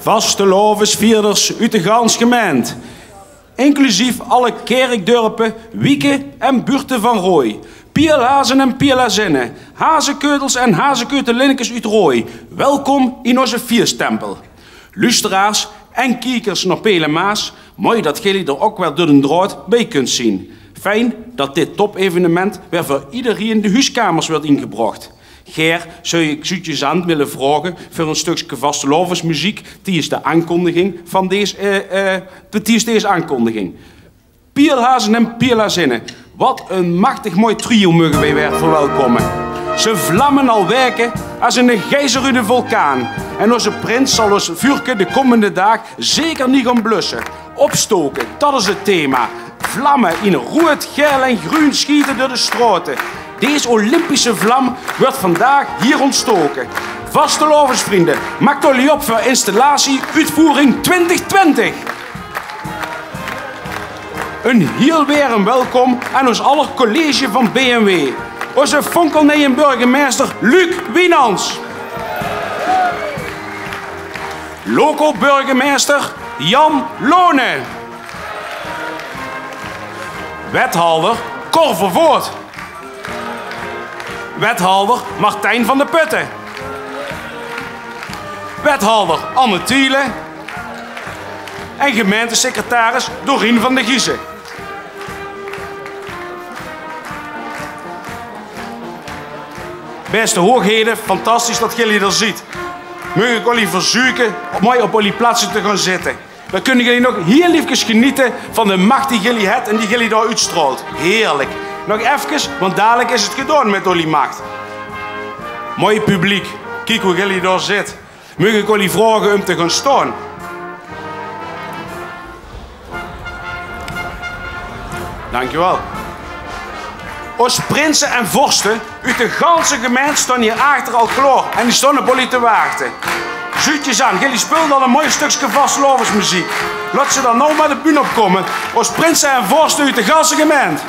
Vastelovensvierders uit de gans gemeente. Inclusief alle kerkdorpen, wieken en buurten van Rooi. Pielhazen en pielhazinnen, hazenkeutels en hazenkeutellinnekes uit Rooi. Welkom in onze vierstempel. Luisteraars en kijkers naar Pelemaas, mooi dat jullie er ook wel door de draad bij kunt zien. Fijn dat dit topevenement weer voor iedereen de huiskamers wordt ingebracht. Ger, zou je zoetjes aan willen vragen voor een stukje vastelovensmuziek? Die is de aankondiging van deze aankondiging. Pielhazen en pielhazinnen. Wat een machtig mooi trio mogen wij weer verwelkomen. Ze vlammen al wijken als een gijzer uit de vulkaan. En onze prins zal ons vuurke de komende dag zeker niet gaan blussen. Opstoken, dat is het thema. Vlammen in rood, geel en groen schieten door de straten. Deze Olympische vlam wordt vandaag hier ontstoken. Vastelovensvrienden, maakt jullie op voor installatie uitvoering 2020. Een heel weer een welkom aan ons aller college van BMW. Onze fonkelneeën burgemeester Luc Wienans. Loco burgemeester Jan Lonen. Wethouder Cor Vervoort. Wethouder Martijn van der Putten. Wethouder Anne Thiele. En gemeentesecretaris Dorien van der Giezen. Beste hoogheden, fantastisch dat jullie er ziet. Mag ik jullie verzoeken mooi op jullie plaatsen te gaan zitten. Dan kunnen jullie nog heel liefjes genieten van de macht die jullie hebt en die jullie daar uitstraalt. Heerlijk. Nog even, want dadelijk is het gedaan met jullie macht. Mooi publiek, kijk hoe jullie daar zitten. Mag ik jullie vragen om te gaan staan? Dankjewel. Ons prinsen en vorsten uit de ganse gemeente staan hier achter al klaar en die staan op jullie te wachten. Zuutjes aan, jullie spelen al een mooi stukje vastelovensmuziek. Laat ze dan nou maar de bühne opkomen. Ons prinsen en vorsten uit de ganse gemeente.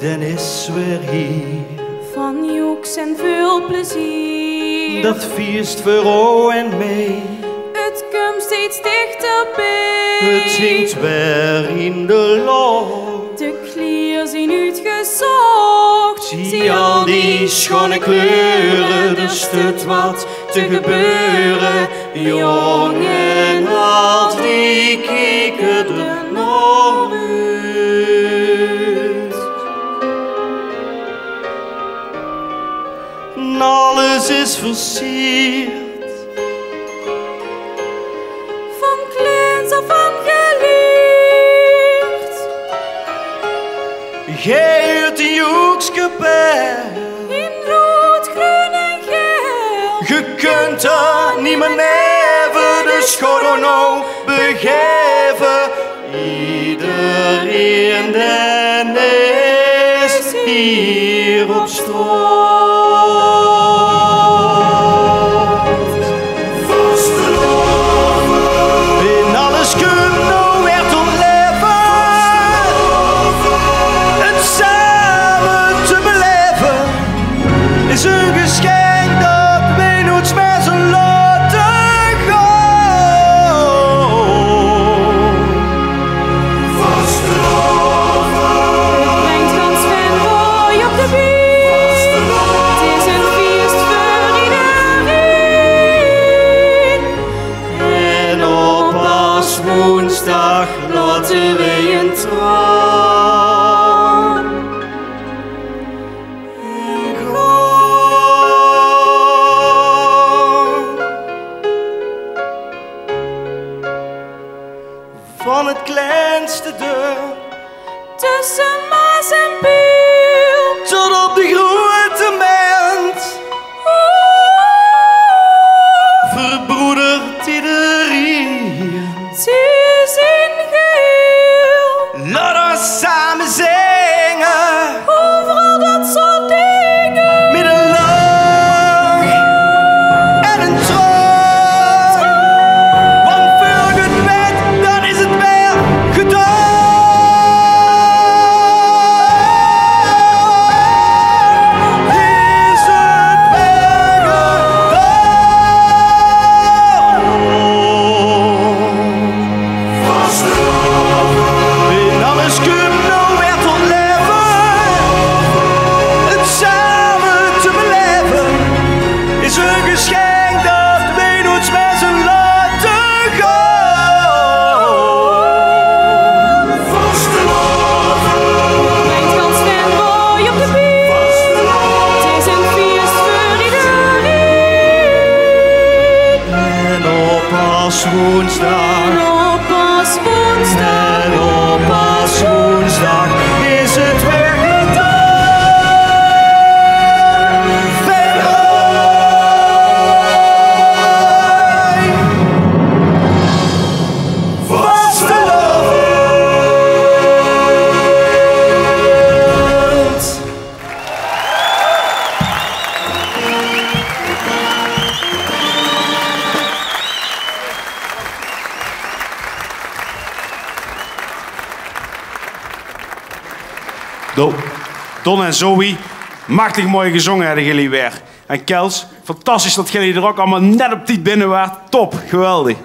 Den is weer hier. Van joeks en veel plezier. Dat feest voor jou en mij. Het komt steeds dichterbij. Het zingt weer in de lucht. De klieren zijn uitgezocht. Zie al die schone kleuren, er stut wat te gebeuren. Jong en oud, die kijken er naar uit. Alles is versierd. Van kleins af aan geleerd. Gij uit die hoekskapel. In rood, groen en geel. Je kunt er niet meer neven, de schorro nou begeven. Iedereen den is hier op straat. Woensdag laten we een traan en gaan. Van het kleinste deur tussen Maas en Biel tot op de grote mens. Verbroedert iedereen. Ze zijn geheel. Laat ons samen zingen. Overal dat soort dingen. Met een lach en een traan. Want voor het bed, dan is het weer gedaan. Is het weer gedaan. In alles komt nou weer tot leven. Het samen te beleven is een geschenk dat wij ons met z'n laten gaan. Brengt gans fanboy op de bier. Het is een feest voor iedereen. En op Aswoensdag, En op Aswoensdag. en op Aswoensdag is het weer gedaan. Vastelovend. Don en Zoe, machtig mooi gezongen hebben jullie weer. En Kels, fantastisch dat jullie er ook allemaal net op tijd binnen waren. Top, geweldig.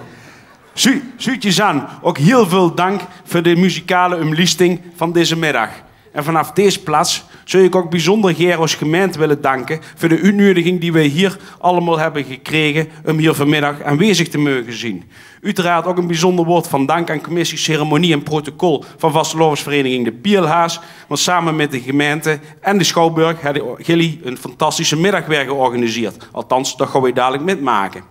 Suutjes aan, ook heel veel dank voor de muzikale omlijsting van deze middag. En vanaf deze plaats zou ik ook bijzonder Gero's gemeente willen danken voor de uitnodiging die wij hier allemaal hebben gekregen om hier vanmiddag aanwezig te mogen zijn. Uiteraard ook een bijzonder woord van dank aan commissie Ceremonie en Protocol van Vastelovensvereniging de Pielhaas. Want samen met de gemeente en de Schouwburg hebben jullie een fantastische middag weer georganiseerd. Althans, dat gaan wij dadelijk metmaken.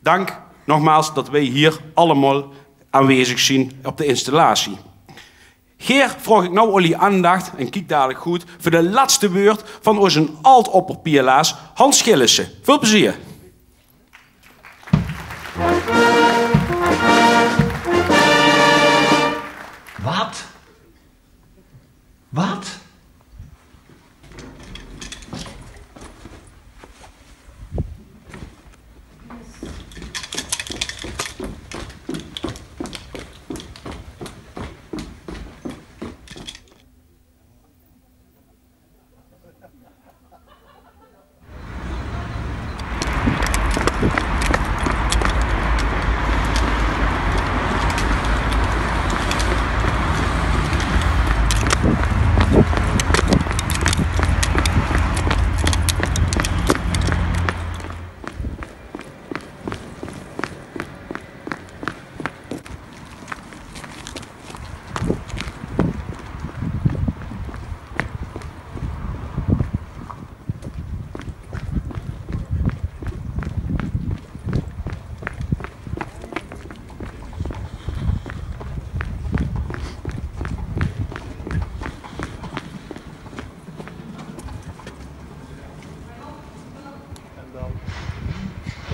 Dank nogmaals dat wij hier allemaal aanwezig zijn op de installatie. Geer, vraag ik nou jullie aandacht, en kijk dadelijk goed, voor de laatste woord van onze alt-opperpielaars Hans Gillissen. Veel plezier. Wat? Wat?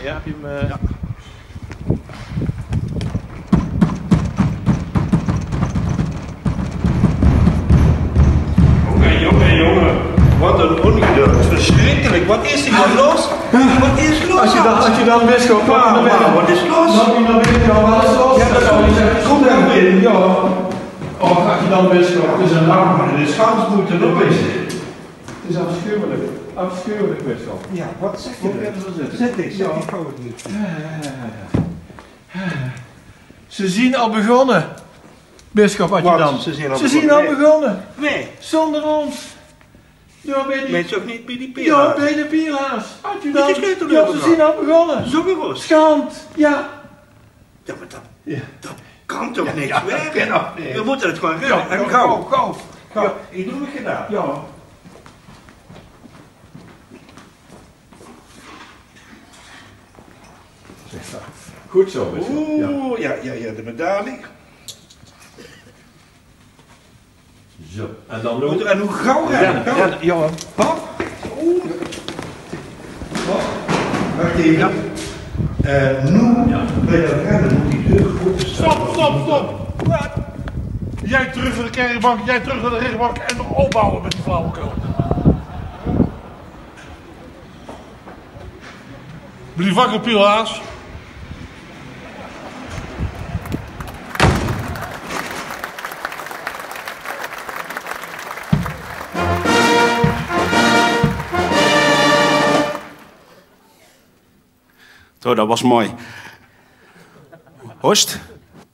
Ja, heb je hem... Ja. Jongen. Wat een ongeduld. Verschrikkelijk. Wat is hier los? Wat is los? Als je dan bisschop... Wat is los? Wat is los? Ja, dat zou niet zijn. Kom dan binnen. Ja. Oh, als je dan bisschop... Het is een ramp. Maar de schans moeten op is. Het is afschuwelijk. Afschuwelijk, bisschop. Ja, wat zeg je? Zet eens. Ja, ik hou het niet. Ze zien al begonnen. Bisschop Adjudant. Ze zien al begonnen. Nee. Zonder ons. Ja, bij die... Weet je ook niet bij die Ja, pielaars? bij de pielaars. Adjudant. Met die sleutel Ja, erop ze nog. zien al begonnen. Zo gerust. Schand. Ja. Ja, maar dat Ja. kan toch niks ja, werken? ja, nee. We moeten het gewoon redden. Ja, En gauw. Gauw. Ja, ik doe het gedaan. Ja. Goed zo, bisschop. Ja. Oeh, ja, de medaille. Zo. En dan En hoe gauw rennen? Gauw. ja. Hop. Oeh. Hop. Wacht even. Nu, bij dat rennen moet die deur goed staan. Stop! Wat? Jij terug naar de kerkbank, jij terug naar de rechtbank en nog opbouwen met die flauwekul. Blijf wakker, pielaars. Zo, dat was mooi. Horst,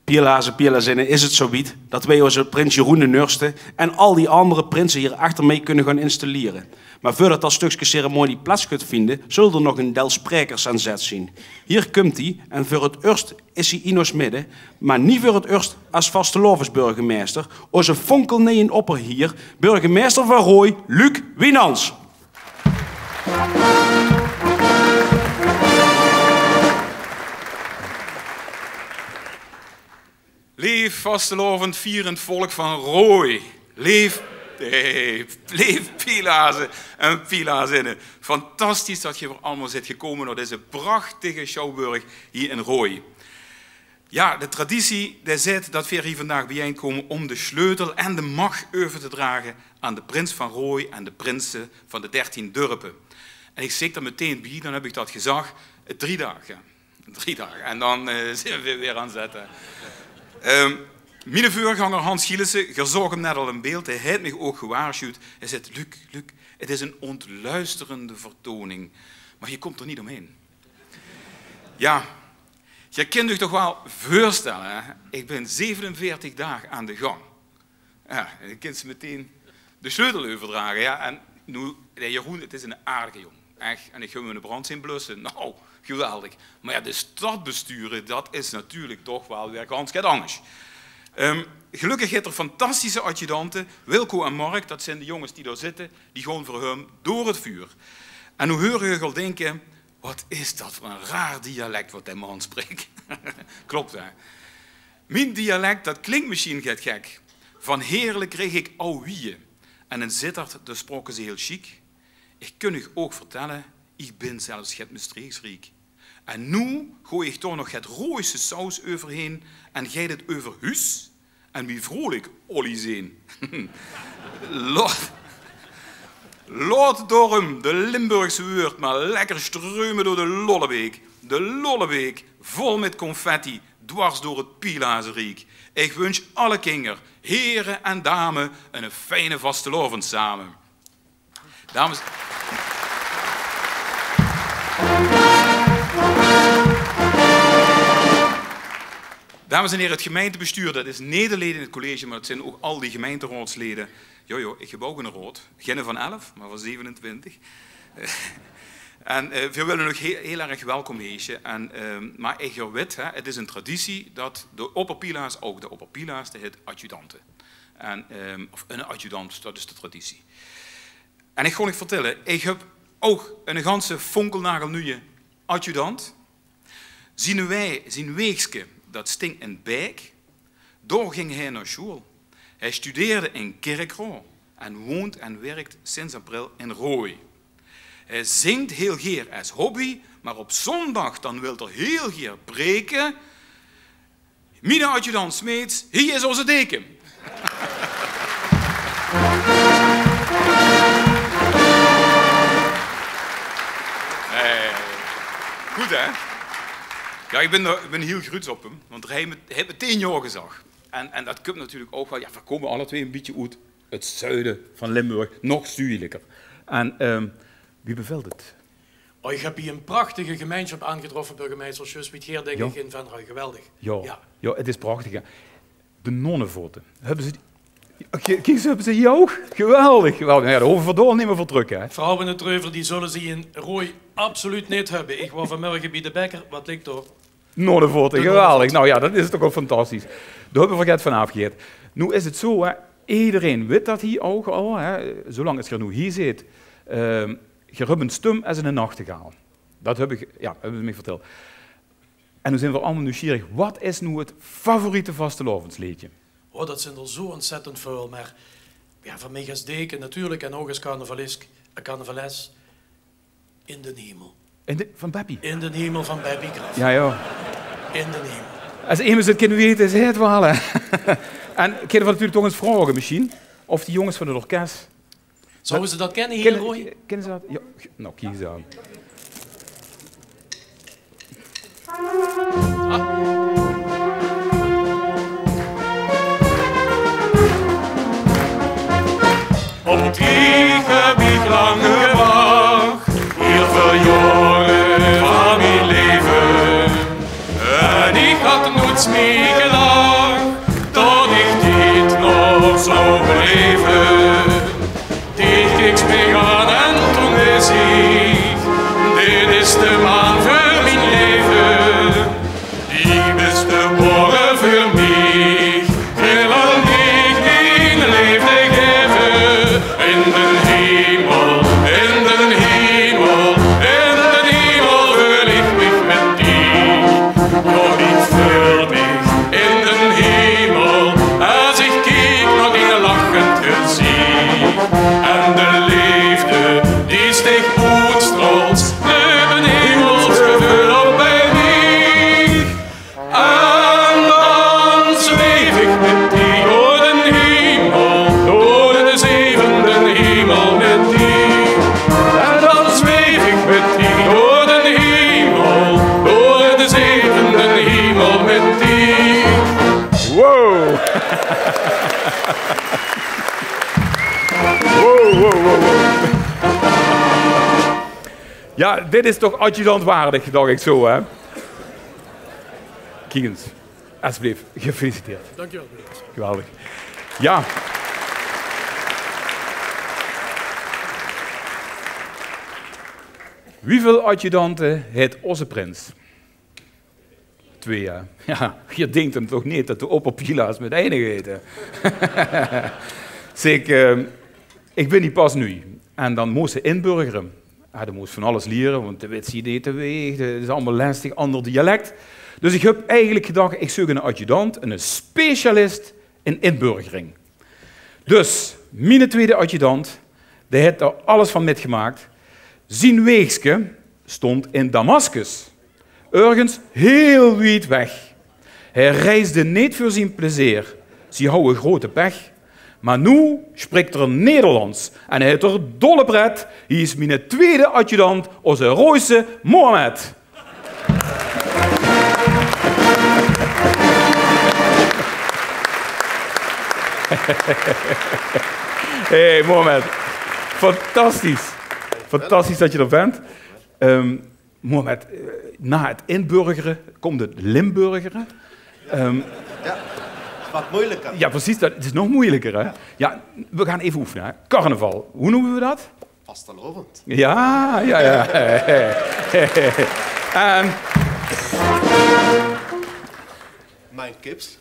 Pielhazen, Pielazinnen, is het zo wiet dat wij onze prins Jeroen de Nurste en al die andere prinsen hier achter mee kunnen gaan installeren. Maar voordat dat stukje ceremonie plaats kunt vinden, zullen er nog een del sprekers aan zet zien. Hier komt hij en voor het eerst is hij in ons midden, maar niet voor het eerst als vastelovensburgemeester. Onze fonkelneeën opper hier, burgemeester van Rooij, Luc Wienans. Leef vastelovend vierend volk van Rooij. Leef Pielazen en Pielazinnen. Fantastisch dat je weer allemaal zit gekomen naar deze prachtige Schouwburg hier in Rooij. Ja, de traditie die zit dat we hier vandaag bijeenkomen om de sleutel en de macht over te dragen aan de prins van Rooij en de prinsen van de 13 dorpen. En ik zeg dat meteen bij, dan heb ik dat gezag, 3 dagen. 3 dagen. En dan zijn we weer aan het zetten. Mijn voorganger Hans Gillissen, je zag hem net al in beeld, hij heeft me ook gewaarschuwd. Hij zei, Luc, het is een ontluisterende vertoning, maar je komt er niet omheen. Ja, je kunt je toch wel voorstellen, hè? Ik ben 47 dagen aan de gang. Ja, en je kunt ze meteen de sleutel overdragen. Ja. En nu, Jeroen, het is een aardige jongen. Echt. En ik ga hem in de brand zien blussen. Nou, geweldig. Maar ja, de stad besturen, dat is natuurlijk toch wel weer ganz anders. Gelukkig heeft er fantastische adjudanten. Wilco en Mark, dat zijn de jongens die daar zitten, die gewoon voor hem door het vuur. En hoe hoor je al denken, wat is dat voor een raar dialect wat die man spreekt. Klopt, hè? Mijn dialect, dat klinkt misschien gek. Van heerlijk kreeg ik ouwieën. En in Sittard, daar spraken ze heel chic. Ik kan u ook vertellen, ik ben zelfs het Maastricht's-riek. En nu gooi ik toch nog het rooiste saus overheen en gij het over huis en wie vrolijk Olly zijn. Laat daarom de Limburgse woord maar lekker streumen door de Lollebeek. De Lollebeek, vol met confetti, dwars door het Pielazeriek. Ik wens alle kinderen, heren en dames, een fijne vastelovend samen. Dames... Dames en heren, het gemeentebestuur, dat is Nederleden in het college, maar het zijn ook al die gemeenteraadsleden. Jojo, ik heb ook een rood. Geen van 11, maar van 27. En we willen nog heel erg welkom heten. Maar ik weet, het is een traditie dat de opperpilaars, ook de opperpilaars, de heet adjudanten. Of een adjudant, dat is de traditie. En ik ga nog vertellen, ik heb ook een ganse fonkelnagelnieuwe adjudant. Zien weegske, dat stinkt in Beek. Daar ging hij naar school. Hij studeerde in Kerkroo en woont en werkt sinds april in Rooi. Hij zingt heel geer als hobby, maar op zondag dan wil er heel geer preken. Mijn adjudant Smeets, hier is onze deken. Goed, hè? Ja, ik ben heel gruts op hem, want hij heeft me 10 jaar gezag. En dat komt natuurlijk ook wel, ja, we komen alle twee een beetje uit het zuiden van Limburg, nog zuidelijker. En wie bevelt het? Oh, ik heb hier een prachtige gemeenschap aangetroffen, burgemeester Schuswiet Geer, denk ik, in Venray. Geweldig. Ja, het is prachtig. Ja. De nonnenvoorten, hebben ze... Kijk, hebben ze hier ook? Geweldig, geweldig. Ja, de Hovenverdoorn nemen voor druk, hè? Vrouwen en treuver, die zullen ze in Rooi absoluut niet hebben. Ik was vanmorgen bij de Bekker, wat ligt er? Nonnenvoorten, geweldig. Nou ja, dat is toch ook fantastisch. Daar hebben we vergeten van afgegeven. Nu is het zo, hè, iedereen weet dat hier ook al, hè, zolang het er nu hier zit. Je hebt een stem als een nachtegaal. Dat hebben ze me verteld. En nu zijn we allemaal nieuwsgierig. Wat is nu het favoriete vastelovensliedje? Oh, dat zijn er zo ontzettend veel, maar ja, van mij als deken natuurlijk en ook als carnavales in de hemel. Van Bappie? In de hemel van Bappie Graf. Ja. In de hemel. Als iemand het kunnen weten, is het wel. En kunnen we natuurlijk toch eens vragen misschien, of die jongens van het orkest... Zouden ze dat kennen hier in Rooi? Kennen ze dat? Ja. Nou, kijk eens aan. Op het gebied lang gewacht, hier verjongen van mijn leven. En ik had nooit meer gedacht, dat ik dit nog zou beleven. Dit ik speel en toen is ik, dit is de man voor mijn leven. Die beste morgen voor mij, heel lang ik in leefde geven. In de hemel, in de hemel, in de hemel wil ik mich met die. Nog niet voor mij, in de hemel, als ik kijk naar die lachend gezicht. En de liefde, die steeg uitstraalt, leven hemelsgevoel op bij mij. En dan zweef ik met die door de hemel, door de zevende hemel met die. En dan zweef ik met die door de hemel, door de zevende hemel met die. Wow! Wow. Ja, dit is toch adjudantwaardig, dacht ik zo, hè? Kijk eens, alsjeblieft, gefeliciteerd. Dankjewel. Geweldig. Ja. Wieveel adjudanten heeft onze prins? 2, ja. Ja, je denkt hem toch niet dat de opperpila's met eindigen eten. Zeg, ik ben niet pas nu. En dan moest ze inburgeren. Ja, dan moest van alles leren, want de wet zie je niet te weeg. Dat is allemaal lastig, ander dialect. Dus ik heb eigenlijk gedacht, ik zoek een adjudant, een specialist in inburgering. Dus, mijn tweede adjudant, die heeft er alles van metgemaakt. Zijn weegske stond in Damascus. Ergens heel wijd weg. Hij reisde niet voor zijn plezier. Ze houden grote pech. Maar nu spreekt er Nederlands. En hij heeft er dolle pret. Hij is mijn tweede adjudant, onze Royse Mohammed. Hey Mohammed, fantastisch. Fantastisch dat je er bent. Mohammed, na het inburgeren komt het Limburgeren. Ja, wat moeilijker. Ja, precies. Het is nog moeilijker. Hè? Ja, we gaan even oefenen. Hè? Carnaval. Hoe noemen we dat? Vastelovend. Ja. Mijn kips.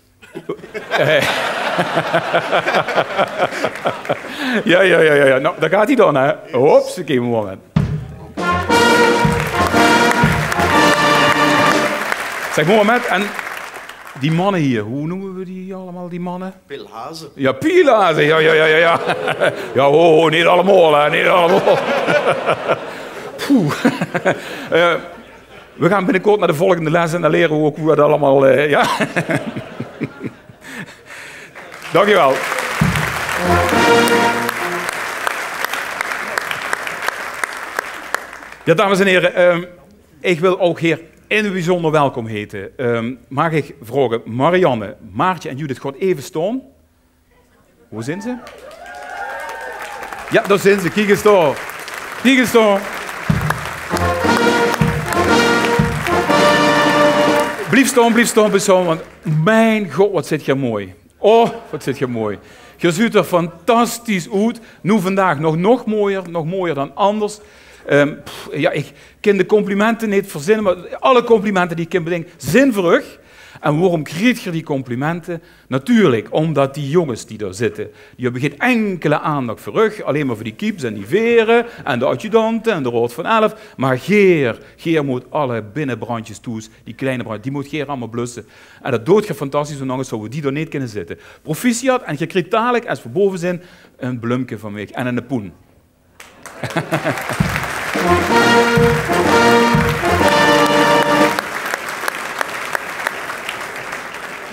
Ja. Nou, daar gaat hij dan, hè. Hops, een moment. Zeg, Mohammed, en die mannen hier, hoe noemen we die allemaal, die mannen? Pilhazen. Ja, pilhazen, ja. Ja, oh, niet allemaal, hè, niet allemaal. Poeh. We gaan binnenkort naar de volgende les en dan leren we ook hoe we dat allemaal, ja. Dankjewel. Ja, dames en heren, ik wil ook hier in het bijzonder welkom heten. Mag ik vragen, Marianne, Maartje en Judith, gaat even staan. Hoe zijn ze? Ja, daar zijn ze. Kijk eens daar. Kijk eens daar. Blijf staan, want mijn god, wat zit je mooi. Oh, wat zit je mooi. Je ziet er fantastisch uit. Nu vandaag nog mooier dan anders. Ja, ik kan de complimenten niet verzinnen, maar alle complimenten die ik kan bedenken, zijn terug. En waarom krijg je die complimenten? Natuurlijk, omdat die jongens die daar zitten, die hebben geen enkele aandacht voor rug, alleen maar voor die kieps en die veren en de adjudanten en de Rood van 11. Maar Geer moet alle binnenbrandjes toe, die kleine brandjes, die moet Geer allemaal blussen. En dat doet je fantastisch, zolang zouden die er niet kunnen zitten. Proficiat, en je krijgt dadelijk, als we boven zijn, een bloemke van mij en een poen.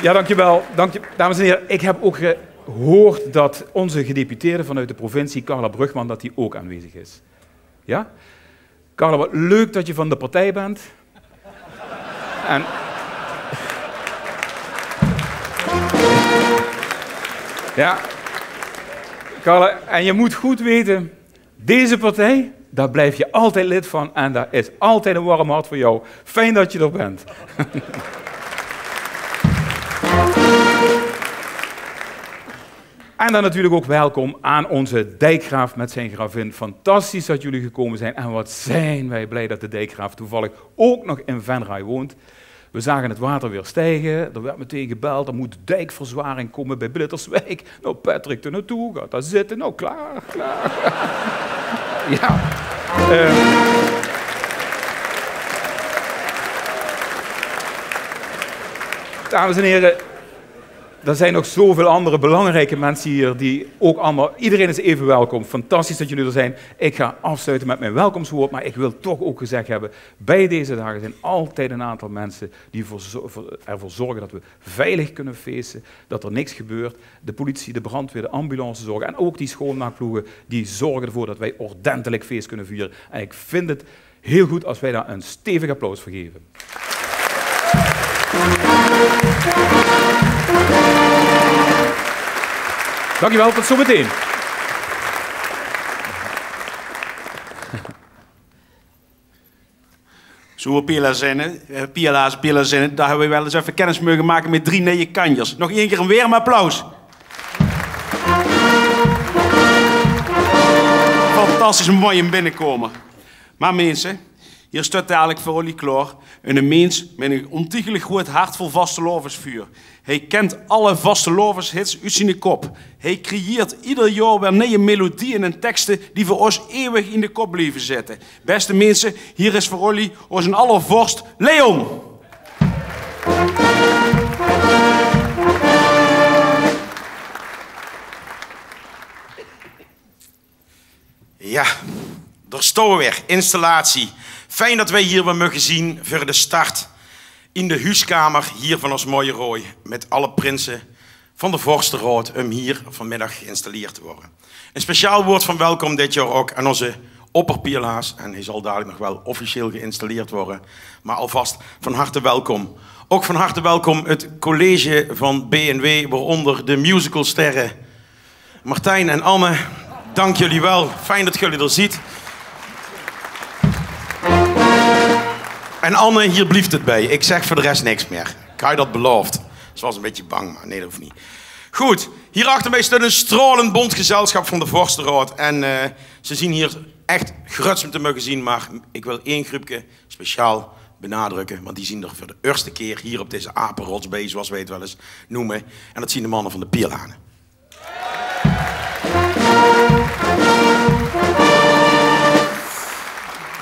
Ja, dankjewel. Dames en heren, ik heb ook gehoord dat onze gedeputeerde vanuit de provincie, Carla Brugman, dat die ook aanwezig is. Ja? Carla, wat leuk dat je van de partij bent. En... Ja. Carla, en je moet goed weten, deze partij, daar blijf je altijd lid van en daar is altijd een warm hart voor jou. Fijn dat je er bent. En dan natuurlijk ook welkom aan onze dijkgraaf met zijn gravin. Fantastisch dat jullie gekomen zijn. En wat zijn wij blij dat de dijkgraaf toevallig ook nog in Venray woont. We zagen het water weer stijgen. Er werd meteen gebeld. Er moet dijkverzwaring komen bij Blitterswijk. Nou, Patrick er naartoe. Gaat daar zitten. Nou, klaar. Ja. Dames en heren, er zijn nog zoveel andere belangrijke mensen hier die ook allemaal... Iedereen is even welkom. Fantastisch dat jullie er zijn. Ik ga afsluiten met mijn welkomstwoord, maar ik wil toch ook gezegd hebben, bij deze dagen zijn altijd een aantal mensen die ervoor zorgen dat we veilig kunnen feesten, dat er niks gebeurt. De politie, de brandweer, de ambulance zorgen en ook die schoonmaakploegen die zorgen ervoor dat wij ordentelijk feest kunnen vieren. En ik vind het heel goed als wij daar een stevig applaus voor geven. Dankjewel, tot zometeen. Zo Pielazinnen, daar hebben we wel eens even kennis mogen maken met 3 nieuwe kanjers. Nog 1 keer een warm applaus. Fantastisch mooi in binnenkomen. Maar mensen, Hier staat dadelijk voor jullie klaar een mens met een ontiegelijk goed hart vol vastelovensvuur. Hij kent alle vastelovenshits uit zijn kop. Hij creëert ieder jaar weer nieuwe melodieën en teksten die voor ons eeuwig in de kop blijven zitten. Beste mensen, hier is voor jullie onze allervorst Leon. Ja, daar staan we weer. Installatie. Fijn dat wij hier weer mogen zien voor de start in de huiskamer hier van ons mooie Rooi. Met alle prinsen van de Vorstenraad om hier vanmiddag geïnstalleerd te worden. Een speciaal woord van welkom dit jaar ook aan onze opperpielaars. En hij zal dadelijk nog wel officieel geïnstalleerd worden. Maar alvast van harte welkom. Ook van harte welkom het college van BNW, waaronder de musicalsterren Martijn en Anne. Dank jullie wel. Fijn dat jullie er ziet. En Anne, hier blieft het bij. Ik zeg voor de rest niks meer. Ik had je dat beloofd. Ze was een beetje bang, maar nee, dat hoeft niet. Goed, hier achter mij staat een stralend bondgezelschap van de Vorstenraad. En ze zien hier echt gruts om te mogen zien. Maar ik wil één groepje speciaal benadrukken. Want die zien er voor de eerste keer hier op deze apenrotsbee, zoals we het wel eens noemen. En dat zien de mannen van de Pierlanen.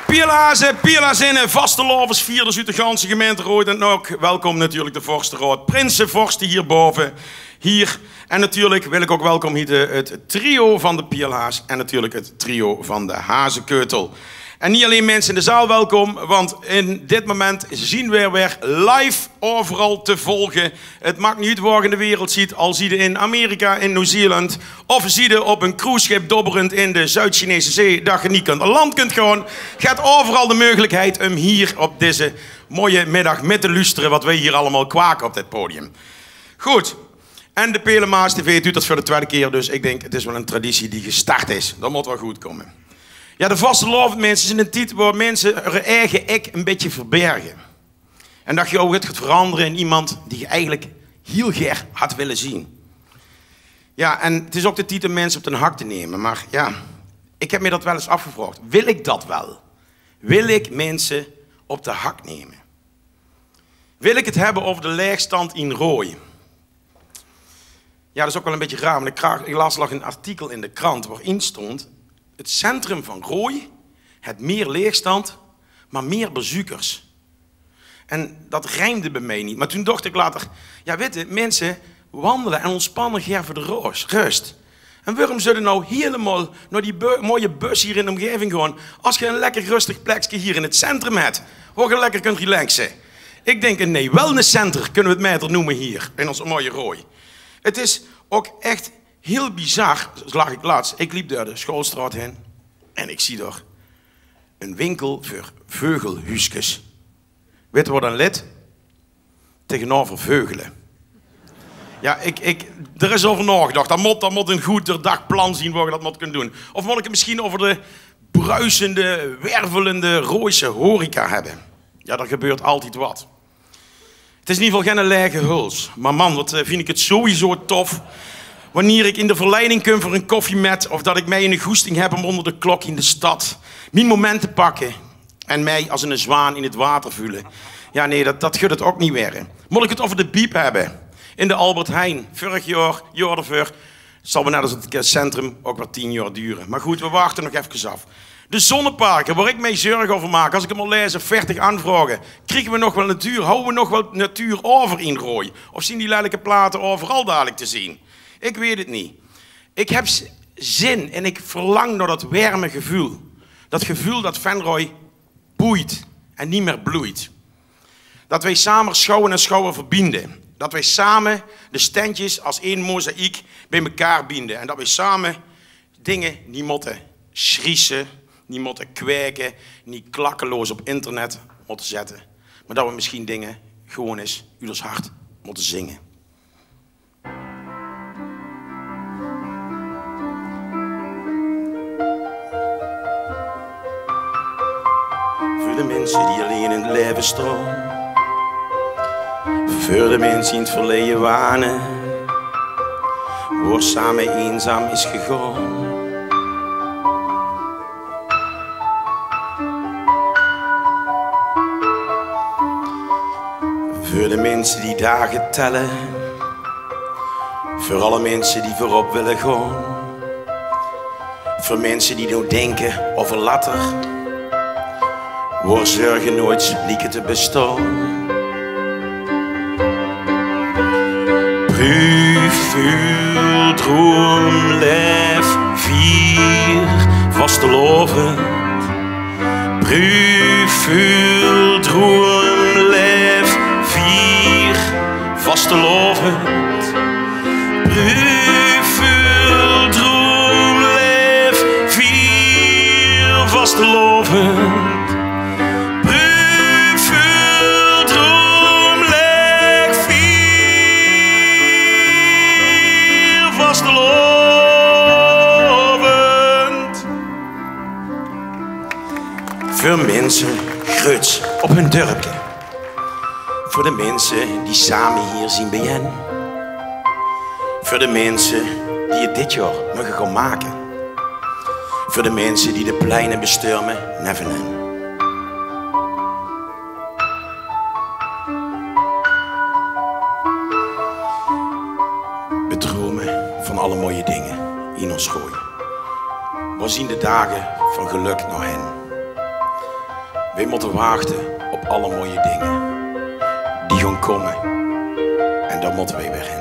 Pierlazen, Pierlazinnen, vastelovens, vierders uit de ganse gemeente Rood. En ook welkom natuurlijk de Vorstenraad. Prinsen, vorsten hierboven. Hier. En natuurlijk wil ik ook welkom heten het trio van de Pierlaars. En natuurlijk het trio van de Hazekeutel. En niet alleen mensen in de zaal welkom, want in dit moment zien we weer live overal te volgen. Het maakt niet uit waar je in de wereld ziet, al zie je in Amerika, in Nieuw-Zeeland, of zie je op een cruiseschip dobberend in de Zuid-Chinese Zee, dat je niet aan land kunt gaan. Gaat overal de mogelijkheid om hier op deze mooie middag mee te luisteren wat wij hier allemaal kwaken op dit podium. Goed. En de Pelemaas TV doet dat voor de tweede keer, dus ik denk het is wel een traditie die gestart is. Dat moet wel goed komen. Ja, de vastelovend mensen zijn een titel waar mensen hun eigen ik een beetje verbergen. En dat je ook het gaat veranderen in iemand die je eigenlijk heel graag had willen zien. Ja, en het is ook de titel mensen op de hak te nemen. Maar ja, ik heb me dat wel eens afgevraagd. Wil ik dat wel? Wil ik mensen op de hak nemen? Wil ik het hebben over de leegstand in Rooi? Ja, dat is ook wel een beetje raar. Want ik las nog een artikel in de krant waarin stond: het centrum van Rooi, het meer leegstand, maar meer bezoekers. En dat rijmde bij mij niet. Maar toen dacht ik later, ja weet je, mensen wandelen en ontspannen graag voor de rust. En waarom zouden nou helemaal naar die mooie bus hier in de omgeving gaan, als je een lekker rustig plekje hier in het centrum hebt, waar je lekker kunt relaxen? Ik denk een nee, wellnesscenter kunnen we het mij er noemen hier, in ons mooie Rooi. Het is ook echt heel bizar, lag ik laatst. Ik liep door de schoolstraat heen en ik zie daar een winkel voor veugelhuisjes. Weet je wat een lid? Tegenover veugelen. Ja, er is over nagedacht. Dat moet een goed doordagplan zien waar je dat moet kunnen doen. Of moet ik het misschien over de bruisende, wervelende Rooise horeca hebben? Ja, er gebeurt altijd wat. Het is in ieder geval geen lege huls. Maar man, wat vind ik het sowieso tof wanneer ik in de verleiding kom voor een koffiemet, of dat ik mij in een goesting heb om onder de klok in de stad mijn moment te pakken en mij als een zwaan in het water voelen. Ja, nee, dat gaat het ook niet weer. Moet ik het over de Biep hebben? In de Albert Heijn. Vorig jaar ervoor. Het zal wel net als het centrum ook wel 10 jaar duren. Maar goed, we wachten nog even af. De zonneparken, waar ik mij zorgen over maak, als ik hem al lees, 40 aanvragen. Krijgen we nog wel natuur? Houden we nog wel natuur over in Rooi? Of zien die lelijke platen overal dadelijk te zien? Ik weet het niet. Ik heb zin en ik verlang naar dat warme gevoel. Dat gevoel dat Venrooy boeit en niet meer bloeit. Dat wij samen schouwen en schouwen verbinden. Dat wij samen de standjes als één mozaïek bij elkaar binden. En dat wij samen dingen niet moeten schriessen, niet moeten kwijken, niet klakkeloos op internet moeten zetten. Maar dat we misschien dingen gewoon eens uit ons hart moeten zingen. Voor de mensen die alleen in het leven staan. Voor de mensen in het verleden wanen. Waar samen eenzaam is gegaan. Voor de mensen die dagen tellen. Voor alle mensen die voorop willen gaan. Voor mensen die nog denken over later. Waar zorgen nooit blikken te bestaan. Prüfel, droom, lef, vier, vastelovend. Prüfel, droom, lef, vier, vastelovend. Prüfel, droom, lef, vier, vastelovend. Voor mensen gruts op hun dorpje. Voor de mensen die samen hier zien bijeen. Voor de mensen die het dit jaar mogen gaan maken. Voor de mensen die de pleinen bestormen, Neverland. We dromen van alle mooie dingen in ons gooi. We zien de dagen van geluk naar hen. Wij moeten wachten op alle mooie dingen die gaan komen en daar moeten wij weer heen.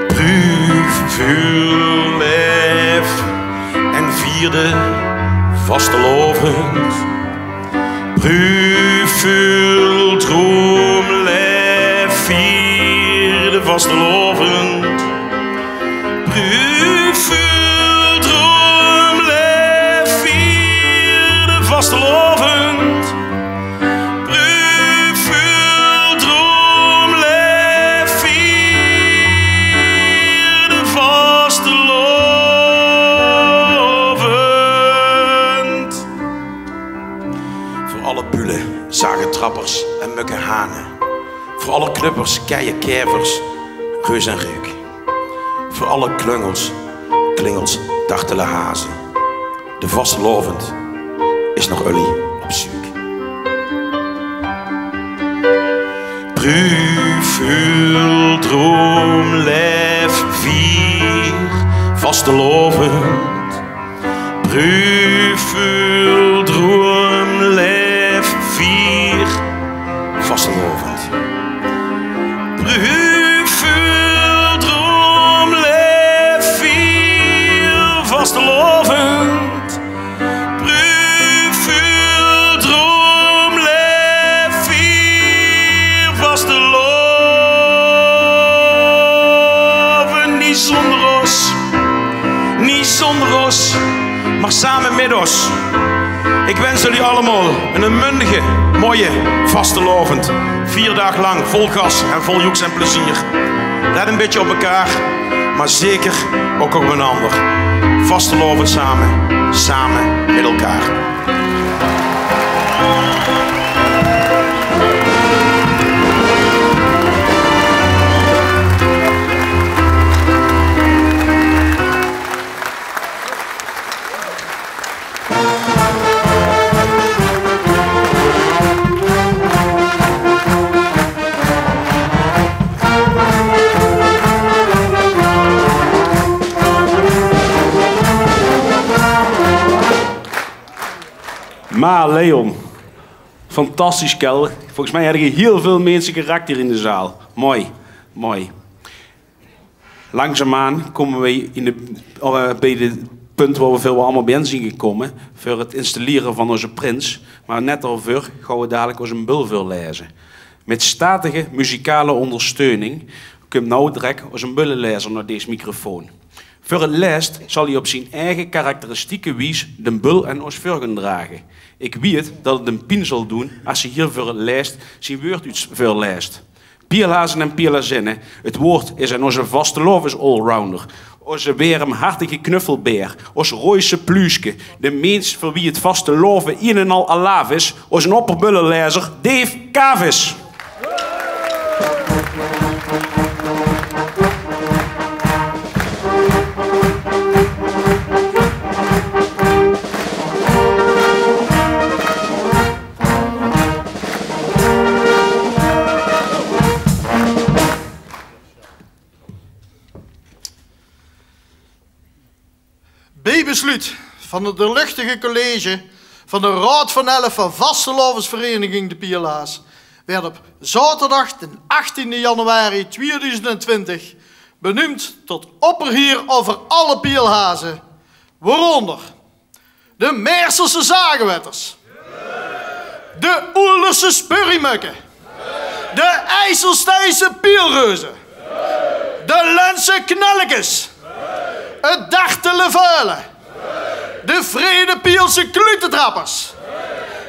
Prüfel, lef en vierde vastelovend. Prüfel, droom, lef, vierde vastelovend. Prüfel, droom, lef, vierde vastelovend. Prüfel, droom, lef, vierde vastelovend. Voor alle bulen, zagentrappers en mukkenhanen. Voor alle knuppers, keien, kervers, reus en reuk. Voor alle klingels, dartele hazen. De vastelovend is nog olie op zoek. Prüfel, droom, lef, vier, vastelovend. Prüfel, droom, lef, vier, vastelovend. Prüfel, droom, lef, vier, vastelovend. Prüfel, droom, lef, vier, vastelovend. Niet zonder ons, maar samen met ons. Ik wens jullie allemaal een mundige, mooie, vastelovend. 4 dagen lang, vol gas en vol joeks en plezier. Let een beetje op elkaar, maar zeker ook op een ander. Vastelovend samen met elkaar. Maar Leon, fantastisch kel. Volgens mij hadden je heel veel mensen karakter in de zaal. Mooi, mooi. Langzaamaan komen we bij het punt waar we veel allemaal bij zijn gekomen voor het installeren van onze prins. Maar net alvoor gaan we dadelijk onze bul lezen. Met statige muzikale ondersteuning komt nou direct onze bullenlezer naar deze microfoon. Voor het lijst zal hij op zijn eigen karakteristieke wijze de bul en ons gaan dragen. Ik weet dat het een pin zal doen als hij hier voor het lijst zijn woord uit voorleest. Pierlazen en pierlazinnen, het woord is aan onze vastelovens allrounder. Onze warmhartige knuffelbeer, ons rooise pluuske, de mens voor wie het vasteloven een en al alaaf is, onze opperbullenlezer Dave Kavis. besluit van het doorluchtige college van de Raad van Elf van Vastelovensvereniging de Pielaars werd op zaterdag de 18 januari 2020 benoemd tot opperheer over alle pielhazen, waaronder de Meerselse zagenwetters, de Oelderse spurriemukken, de IJsselsteinse pielreuzen, de Lentse knellekes, het Dartele vuilen, de Vredepielse klutentrappers,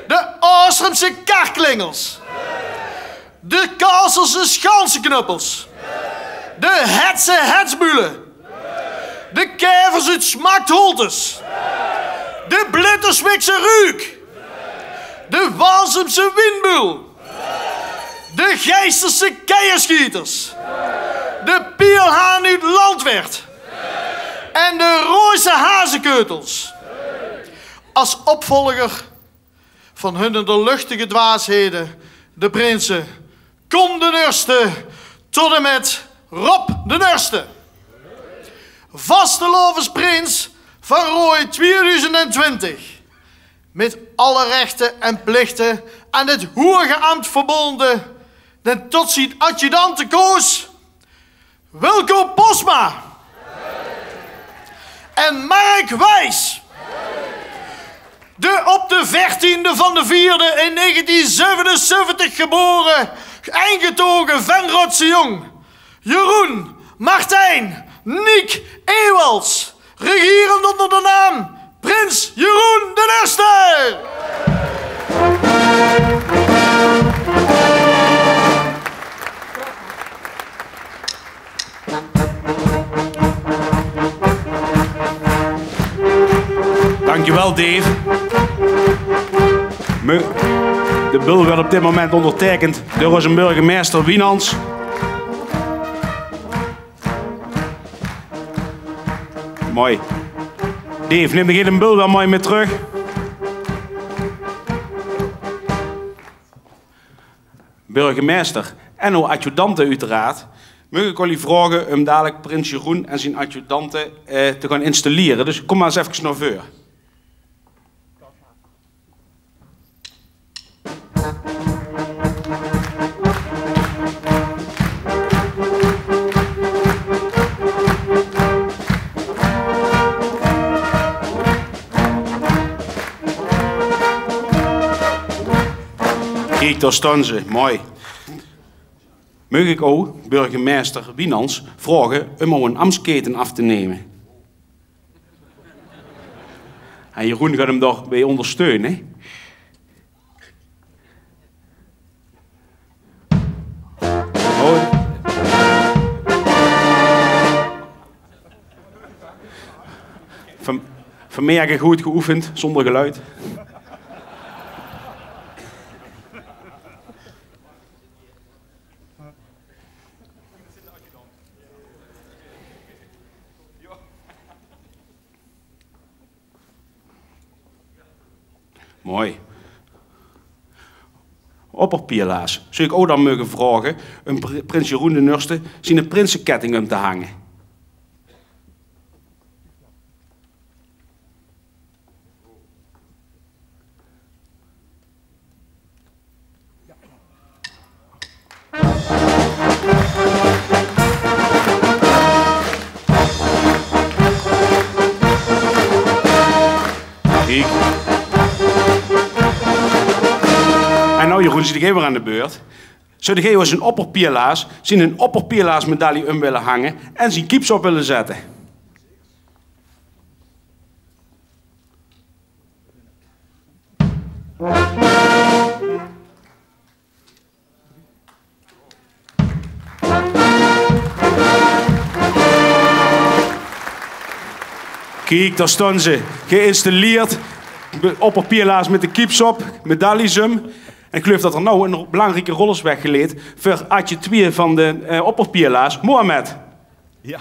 de Oostremse karklingels, de Kastelse schansenknuppels, de Hetse hetsbulen, de Kijvers uit Smaktholtes, de Blitterswikse ruuk, de Walsemse windbul, de Geisterse keierschieters, de Pielhaan uit Landwert en de Rooise hazenkeutels. Als opvolger van hun doorluchtige dwaasheden, de prinsen Kom de Nurste tot en met Rob de Nurste. Vastelovensprins van Rooij 2020. Met alle rechten en plichten aan dit hoge ambt verbonden. Den tot ziens adjudante koos Wilco Posma. En Mark Wijs. De op de 14e van de 4e in 1977 geboren, eingetogen Venrotse jong. Jeroen Martijn Niek Ewals. Regerend onder de naam Prins Jeroen de Nurste. Dankjewel, Dave. De bul werd op dit moment ondertekend door onze burgemeester Wienans. Mooi. Dave, neem de bul wel mooi mee terug. Burgemeester en uw adjudanten uiteraard. Mag ik jullie vragen om dadelijk prins Jeroen en zijn adjudanten te gaan installeren. Dus kom maar eens even naar voren. Kijk, daar staan ze. Mooi. Mag ik ook burgemeester Wienans vragen om een ambtsketen af te nemen? En Jeroen gaat hem daarbij ondersteunen. Oh. Vanmiddag goed geoefend, zonder geluid. Mooi. Opperpielaars. Zou ik ook dan mogen vragen om prins Jeroen de Nurste zijn prinsenketting om te hangen? Kijk. En nou Jeroen, zit ik weer aan de beurt. Zou jij als een opperpielaars zien een opperpielaarsmedaille om willen hangen en zijn kieps op willen zetten? Kijk, daar staan ze. Geïnstalleerd. Opperpielaars met de kieps op, medailles om. En ik geloof dat er nou een belangrijke rol is weggeleid voor Adje 2 van de opperpielaars, Mohamed. Ja.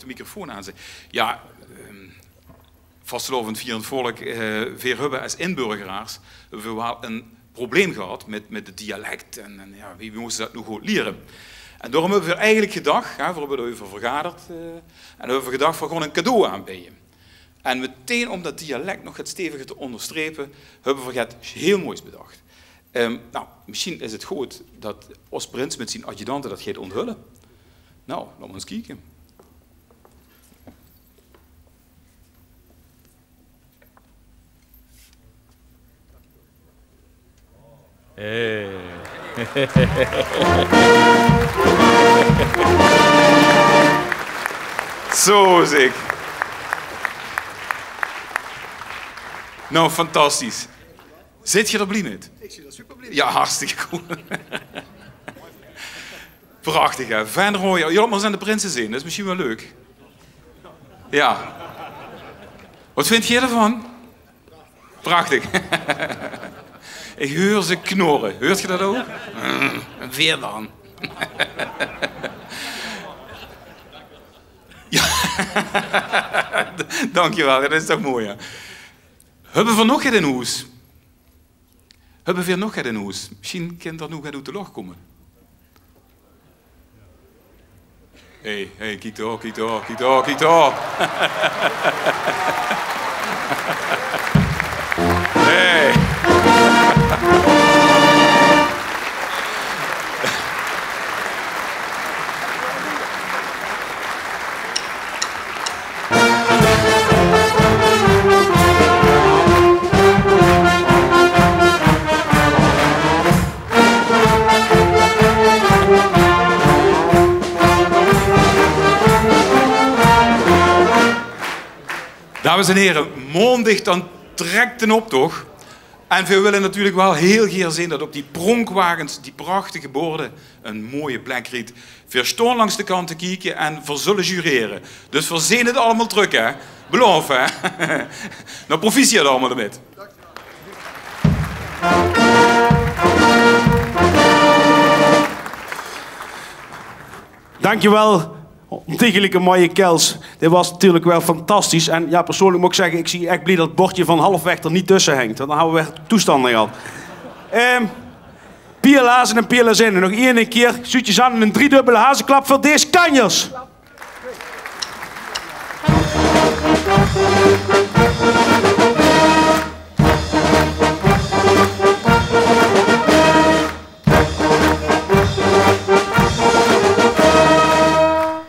microfoon aan zet. Ja, vastelovend vierend volk, veel hebben als inburgeraars, we wel een probleem gehad met het dialect en ja, wie moesten dat nu goed leren. En daarom hebben we eigenlijk gedacht, we hebben erover vergaderd, en we hebben gedacht van gewoon een cadeau aanbieden. En meteen om dat dialect nog het steviger te onderstrepen, hebben we iets heel moois bedacht. Nou, misschien is het goed dat ons prins met zijn adjudanten dat gaat onthullen. Nou, laten we eens kijken. Hey. Zo zeg. Nou, fantastisch. Zit je er blij met? Ik zie er super blij. Ja, hartstikke goed. Prachtig, hè? Van Rooij. Je laat maar eens aan de prinsen zien, dat is misschien wel leuk. Ja. Wat vind je ervan? Prachtig. Ik hoor ze knorren. Hoort je dat ook? Weer dan. Ja. Dankjewel, dat is toch mooi, hè? Hebben we nog in huis? Hebben we nog in huis? Misschien kan dat nog uit de lach komen. Hey, kijk daar, kijk daar, kijk daar, kijk daar. Hey. Dames en heren, mondig dan trekt een op toch? En we willen natuurlijk wel heel graag zien dat op die pronkwagens, die prachtige borden, een mooie plek riet. We staan langs de kant te kijken en we zullen jureren. Dus we zien het allemaal terug, hè? Beloof, hè? Nou, proficiat allemaal ermee. Dankjewel, ontiegelijke mooie kels. Dit was natuurlijk wel fantastisch. En ja, persoonlijk moet ik zeggen, ik zie echt blij dat het bordje van halfweg er niet tussen hangt. Want dan hebben we weer toestanden gehad. Pierlazen en pierlazinnen. Nog één keer. Zoetjes aan een driedubbele hazenklap voor deze kanjers.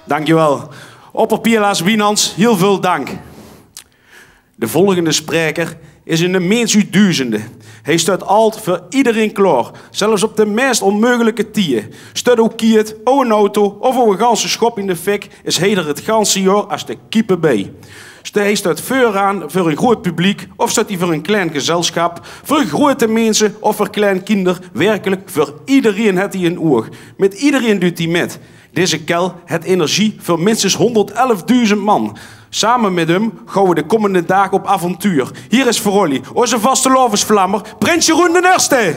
Dankjewel. Opperpierlaas Wienans, heel veel dank. De volgende spreker is een mens uit duizenden. Hij staat altijd voor iedereen klaar, zelfs op de meest onmogelijke tijden. Staat ook kiet, of een auto of een ganse schop in de fik, is hij er het ganse jaar als de keeper bij. Hij staat vooraan voor een groot publiek, of staat hij voor een klein gezelschap, voor grote mensen of voor klein kinderen. Werkelijk, voor iedereen heeft hij een oog. Met iedereen doet hij met. Deze kel heeft energie voor minstens 111.000 man. Samen met hem gaan we de komende dagen op avontuur. Hier is voor jullie onze vaste lovensvlammer, Prins Jeroen de Eerste.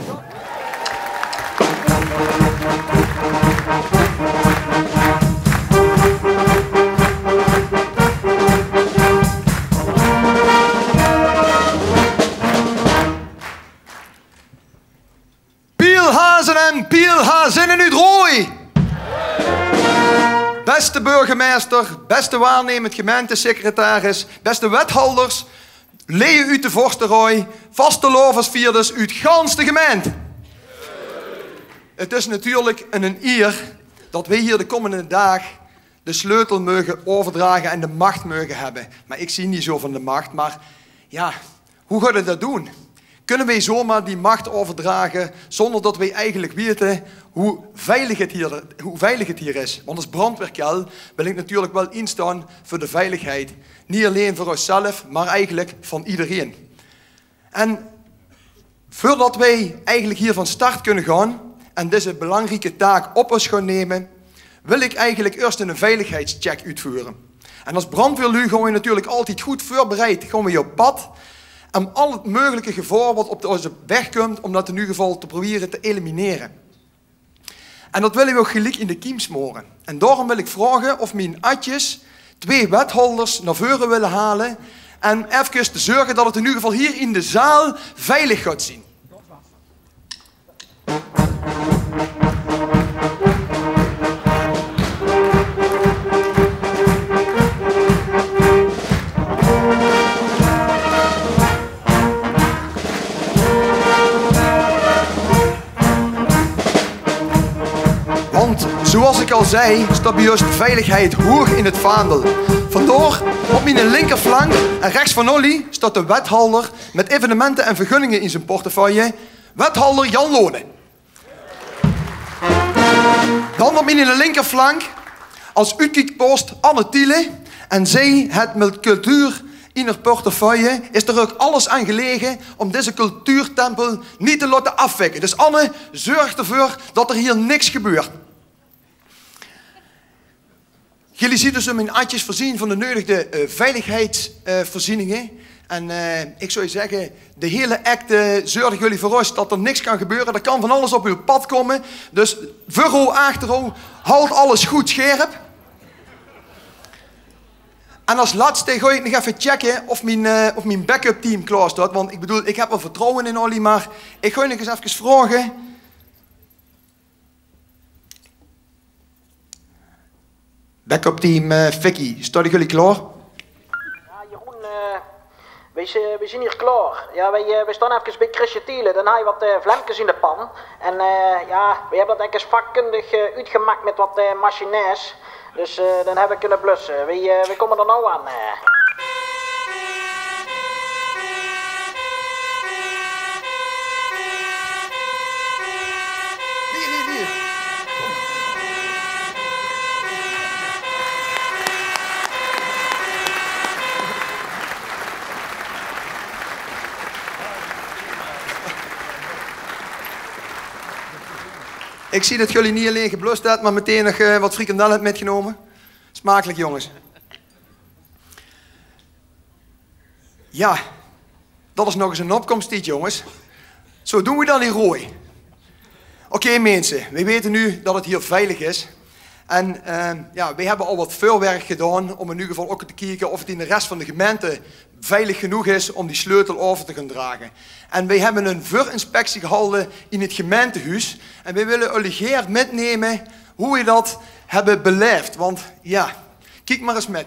Pielhazen en pielhazinnen uit Rooij. Beste burgemeester, beste waarnemend gemeentesecretaris, beste wethouders, leden uit de Vorsterooij, vaste lovensvierders uit gans de gemeente. Het is natuurlijk een eer dat wij hier de komende dag de sleutel mogen overdragen en de macht mogen hebben. Maar ik zie niet zo van de macht, maar ja, hoe gaan we dat doen? Kunnen wij zomaar die macht overdragen zonder dat wij eigenlijk weten hoe veilig het hier is? Want als brandweerkel wil ik natuurlijk wel instaan voor de veiligheid. Niet alleen voor onszelf, maar eigenlijk van iedereen. En voordat wij eigenlijk hier van start kunnen gaan en deze belangrijke taak op ons gaan nemen, wil ik eigenlijk eerst een veiligheidscheck uitvoeren. En als brandweerlu gaan we natuurlijk altijd goed voorbereid. Gaan we hier op pad om al het mogelijke gevaar wat op onze weg komt, om dat in ieder geval te proberen te elimineren. En dat willen we ook gelijk in de kiem smoren. En daarom wil ik vragen of mijn atjes 2 wetholders naar voren willen halen en even te zorgen dat het in ieder geval hier in de zaal veilig gaat zien. Want, zoals ik al zei, staat bij ons de veiligheid hoog in het vaandel. Vandaar, op mijn linkerflank en rechts van Olly staat de wethouder met evenementen en vergunningen in zijn portefeuille, wethouder Jan Lone. Dan op mijn linkerflank, als uitkijkpost Anne Thiele en zij het met cultuur in haar portefeuille is er ook alles aan gelegen om deze cultuurtempel niet te laten afwekken. Dus Anne zorgt ervoor dat er hier niks gebeurt. Jullie zien dus mijn atjes voorzien van de nodige veiligheidsvoorzieningen. En ik zou je zeggen, de hele act zorgen jullie voor ons dat er niks kan gebeuren. Er kan van alles op uw pad komen. Dus vooral, achterom, houd alles goed scherp. En als laatste ga ik nog even checken of mijn backup team klaar staat. Want ik bedoel, ik heb wel vertrouwen in Olly, maar ik ga nog eens even vragen. Backup team Vicky, staan jullie klaar? Ja, Jeroen, we zijn hier klaar. Ja, wij staan even bij Chrisje Thiele. Dan heb je wat vlammetjes in de pan. En ja, we hebben dat eens vakkundig uitgemaakt met wat machines. Dus dan hebben we kunnen blussen. We komen er nou aan. Hier. Ik zie dat jullie niet alleen geblust hebben, maar meteen nog wat frikandel hebt metgenomen. Smakelijk, jongens. Ja, dat is nog eens een opkomst, jongens. Zo doen we dat in Rooi. Oké, mensen, we weten nu dat het hier veilig is. En ja, wij hebben al wat voorwerk gedaan om in ieder geval ook te kijken of het in de rest van de gemeente veilig genoeg is om die sleutel over te gaan dragen. En wij hebben een voorinspectie gehouden in het gemeentehuis. En wij willen jullie graag metnemen hoe we dat hebben beleefd. Want ja, kijk maar eens met.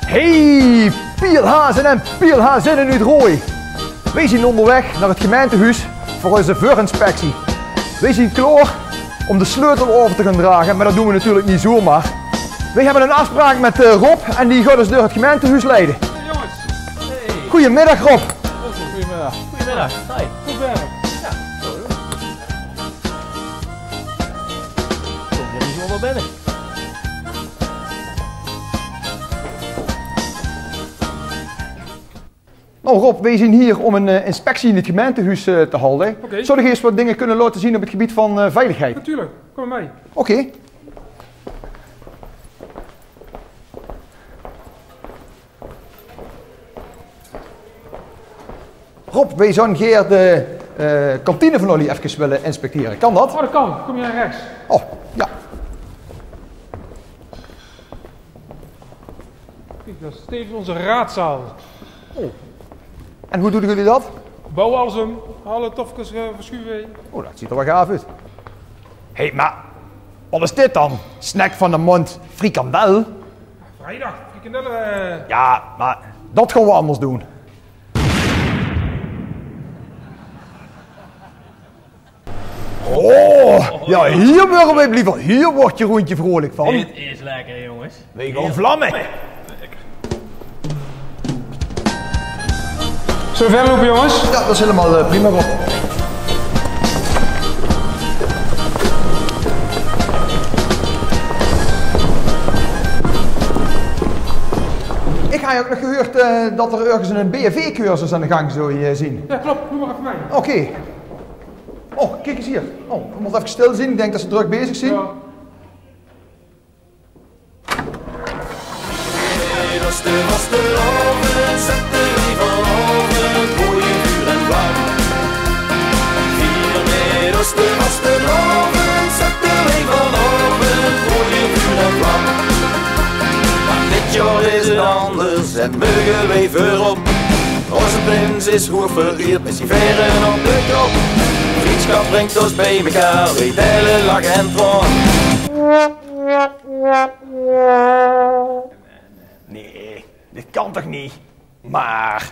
Hey, pielhazen en pielhazinnen uit Rooi. Wij zijn onderweg naar het gemeentehuis voor onze voorinspectie. Wij zijn klaar om de sleutel over te gaan dragen, maar dat doen we natuurlijk niet zomaar. Wij hebben een afspraak met Rob en die gaat dus door het gemeentehuis leiden. Hey jongens. Hey. Goedemiddag Rob. Goedemiddag. Goedemiddag. Hi. Hoe ver? Ja. Kom je niet zomaar binnen? Nou Rob, wij zijn hier om een inspectie in het gemeentehuis te houden. Okay. Zou je eerst wat dingen kunnen laten zien op het gebied van veiligheid? Natuurlijk, kom maar mee. Oké. Rob, wij zouden hier de kantine van jullie even willen inspecteren. Kan dat? Oh, dat kan. Kom je naar rechts. Oh, ja. Kijk, dat is tevens onze raadzaal. Oh. En hoe doen jullie dat? Bouwen alles om, alle tofjes verschuwen. Oh, dat ziet er wel gaaf uit. Hé, maar wat is dit dan? Snack van de mond, frikandel? Vrijdag, frikandellen. Ja, maar dat gaan we anders doen. Oh, ja, hier mogen wij blijven. Hier wordt Jeroentje vrolijk van. Dit is lekker, jongens. Wij gaan vlammen. Zo ver lopen, jongens? Ja, dat is helemaal prima, Rob. Ik heb ook nog gehoord dat er ergens een BFV-cursus aan de gang zou zien. Ja, klopt. Doe maar even mee. Oké. Oh, kijk eens hier. Oh, we moeten even stil zien. Ik denk dat ze druk bezig zijn. Ja. De Vanavond zetten wij vanavond rooie vuur en vlam. Maar dit jaar is het anders en mogen wij voorop. Onze prins is hoog vereerd met zijn veren op de kop. Vriendschap brengt ons bij elkaar, wij delen lach en traan. Nee, dit kan toch niet? Maar...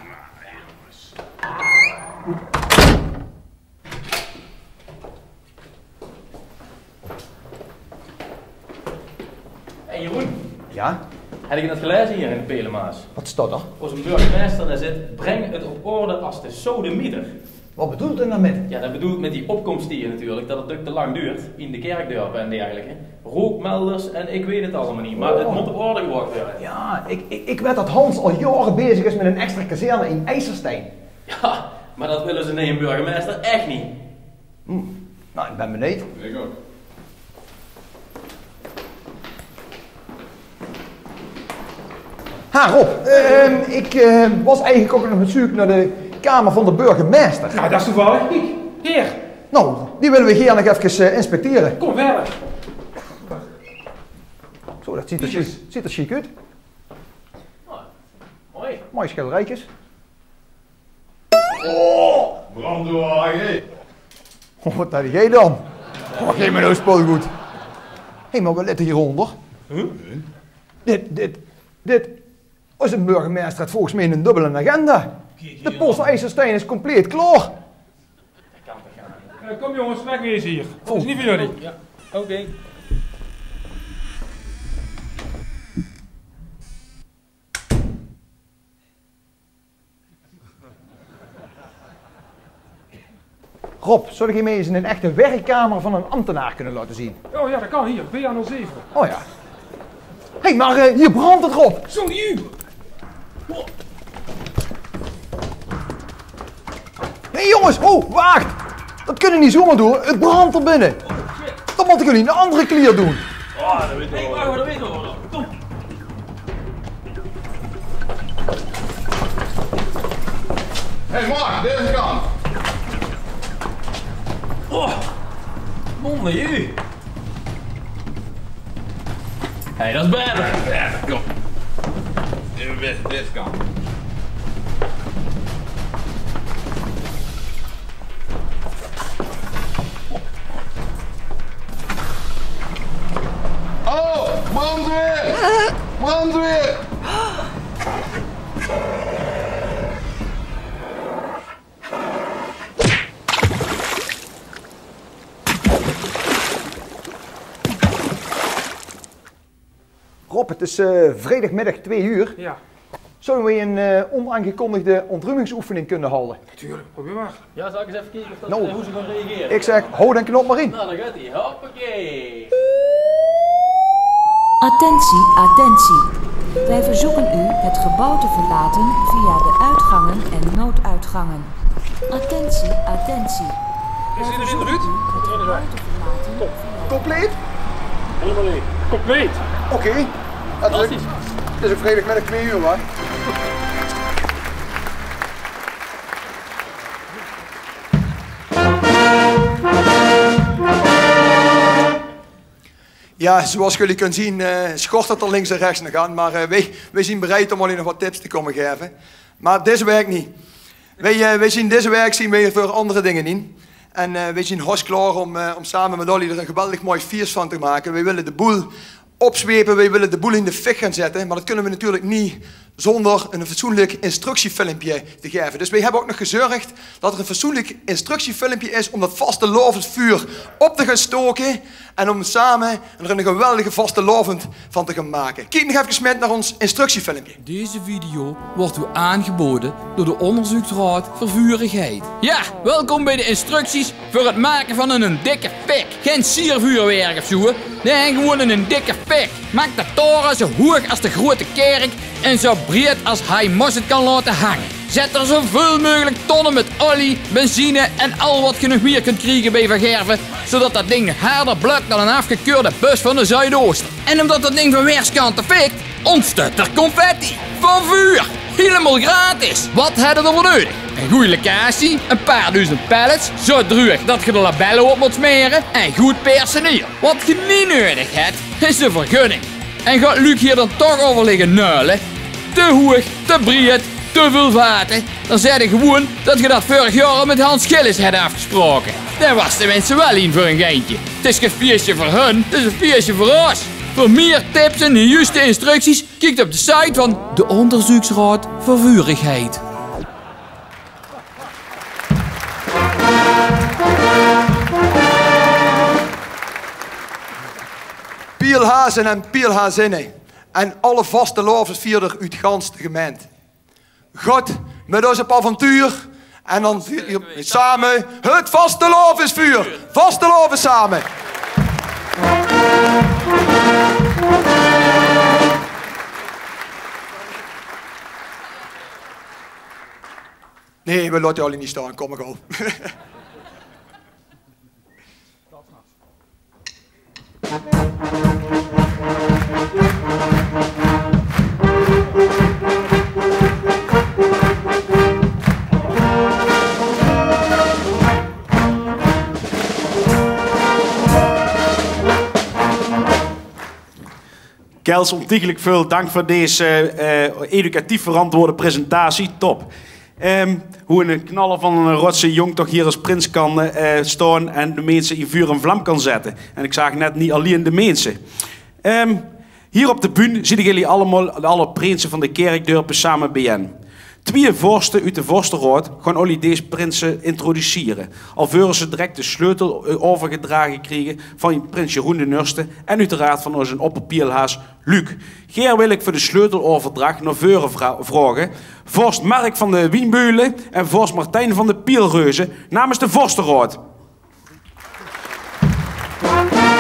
Hey Jeroen. Ja? Heb je het gelezen hier in de Pelemaas? Wat staat er? Onze burgemeester daar zit, breng het op orde als de sodemieter. Wat bedoelt u dan met? Ja, dat bedoelt met die opkomst hier natuurlijk, dat het ook te lang duurt, in de kerkdorpen en dergelijke. Rookmelders en ik weet het allemaal niet, maar het moet op orde gebracht worden. Ja, ik weet dat Hans al jaren bezig is met een extra kazerne in IJsselstein. Ja, maar dat willen ze een burgemeester echt niet. Nou, ik ben benieuwd. Ik ook. Ha, Rob, ik was eigenlijk ook nog op zoek naar de kamer van de burgemeester. Nou, dat is toevallig. Kijk, hier. Nou, die willen we hier nog even inspecteren. Kom verder. Zo, dat ziet er chic uit. Mooi. Mooi schilderijtjes. Oh, brandwagen. Oh, wat had jij dan? Oh, geef me nou spoilgoed. Hé, maar wat ligt hieronder? Dit is een burgemeester heeft volgens mij een dubbele agenda. De post IJsselstein is compleet klaar. Kom jongens, wegwezen hier. Dat is niet voor jullie. Ja, oké. Rob, zou je mij eens een echte werkkamer van een ambtenaar kunnen laten zien? Oh ja, dat kan hier. BA07. Oh ja. Hé, maar hier brandt het, Rob. Zo die u. Nee jongens, oh, wacht. Dat kunnen we niet zomaar doen. Het brandt er binnen. Dan moeten jullie een andere klier doen. Oh, dat weet ik wel. Dat weet ik wel. Kom. Hé Mark, deze kant. Oh, monde u. Hé, dat is beter. Ja, kom. Deze kant. Oh, brandweer! Brandweer! Rob, het is vrijdagmiddag 2 uur. Ja. Zouden we een onaangekondigde ontruimingsoefening kunnen houden? Natuurlijk, probeer maar. Ja, zal ik eens even kijken of dat, Nou, hoe ze gaan reageren? Ik zeg, hou den knop maar in. Nou, dan gaat hij. Hoppakee. Attentie, attentie. Wij verzoeken u het gebouw te verlaten via de uitgangen en nooduitgangen. Attentie, attentie. Is iedereen eruit? Het gebouw te verlaten via... Compleet? Helemaal leeg. Compleet. Oké. Het is een vrijdagmiddag 2 uur, hoor. Ja, zoals jullie kunnen zien, schort het er links en rechts nog aan. Maar wij zijn bereid om jullie nog wat tips te komen geven. Maar deze werkt niet. Wij zien deze werk zien wij voor andere dingen in. En wij zijn hos klaar om samen met jullie er een geweldig mooi feest van te maken. Wij willen de boel opzwepen, wij willen de boel in de fik gaan zetten. Maar dat kunnen we natuurlijk niet zonder een fatsoenlijk instructiefilmpje te geven. Dus wij hebben ook nog gezorgd dat er een fatsoenlijk instructiefilmpje is om dat vaste vuur op te gaan stoken. En om samen er een geweldige vaste lovend van te gaan maken. Kijk nog even met naar ons instructiefilmpje. Deze video wordt u aangeboden door de Onderzoeksraad voor Vurigheid. Ja, welkom bij de instructies voor het maken van een dikke fik. Geen siervuurwerk of zo. Nee, gewoon een dikke fik. Maak de toren zo hoog als de grote kerk en zo breed als hij het kan laten hangen. Zet er zoveel mogelijk tonnen met olie, benzine en al wat je nog meer kunt krijgen bij Van Gerven, zodat dat ding harder blukt dan een afgekeurde bus van de Zuidooster. En omdat dat ding van weerskanten fikt, ontstaat er confetti van vuur. Helemaal gratis. Wat hadden we voor nodig? Een goede locatie, een paar duizend pallets, zo droog dat je de labellen op moet smeren en goed personeel. Wat je niet nodig hebt, is een vergunning. En gaat Luc hier dan toch over liggen nuilen? Te hoog, te breed, te veel vaten. Dan zei je gewoon dat je dat vorig jaar al met Hans Gillis had afgesproken. Daar was de mensen wel in voor een geintje. Het is geen feestje voor hun, het is een feestje voor ons. Voor meer tips en de juiste instructies, kijk op de site van de Onderzoeksraad voor Vurigheid. Pielhazen en pielhazinnen en alle vaste lovensvierder uit gans de gemeente. God met ons op avontuur en dan samen het vaste lovensvuur. Vaste loven samen. Nee, we laten jullie niet staan. Kom maar gauw. Kels, ontiegelijk veel dank voor deze educatief verantwoorde presentatie. Top. Hoe een knaller van een rotse jong toch hier als prins kan staan en de mensen in vuur en vlam kan zetten. En ik zag net niet alleen de mensen. Hier op de bühne zitten jullie allemaal alle prinsen van de kerkdorpen samen bijeen. 2 vorsten uit de vorstenraad gaan jullie deze prinsen introduceren. Alvorens ze direct de sleutel overgedragen krijgen van prins Jeroen de Nurste en uiteraard van onze opperpielhaas Luc. Geer wil ik voor de sleuteloverdracht naar voren vragen. Vorst Mark van de Wienbeulen en vorst Martijn van de Pielreuzen namens de vorstenraad.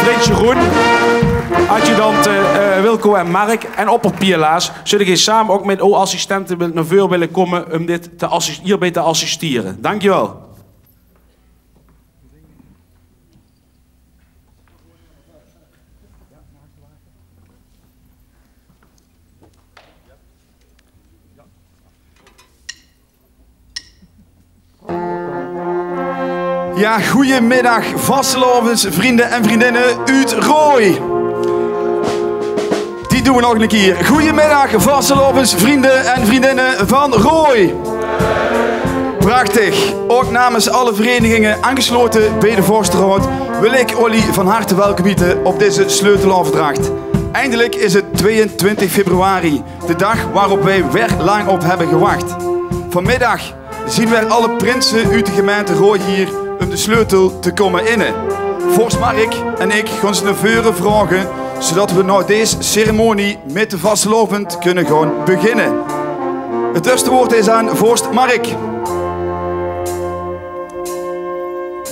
Prins Jeroen, adjudant Wilco en Mark en opperpielaars zullen je samen ook met assistenten naar voren willen komen om dit hierbij te assisteren. Dankjewel. Ja, goedemiddag vastelovens, vrienden en vriendinnen uit Rooi. Die doen we nog een keer. Goedemiddag vastelovens, vrienden en vriendinnen van Rooi. Prachtig. Ook namens alle verenigingen aangesloten bij de Vorstenraad wil ik jullie van harte welkom heten op deze sleuteloverdracht. Eindelijk is het 22 februari, de dag waarop wij weer lang op hebben gewacht. Vanmiddag zien wij alle prinsen uit de gemeente Rooi hier om de sleutel te komen innen. Vorst Mark en ik gaan ze naar voren vragen, zodat we nou deze ceremonie met de vastlopend kunnen gaan beginnen. Het eerste woord is aan vorst Mark.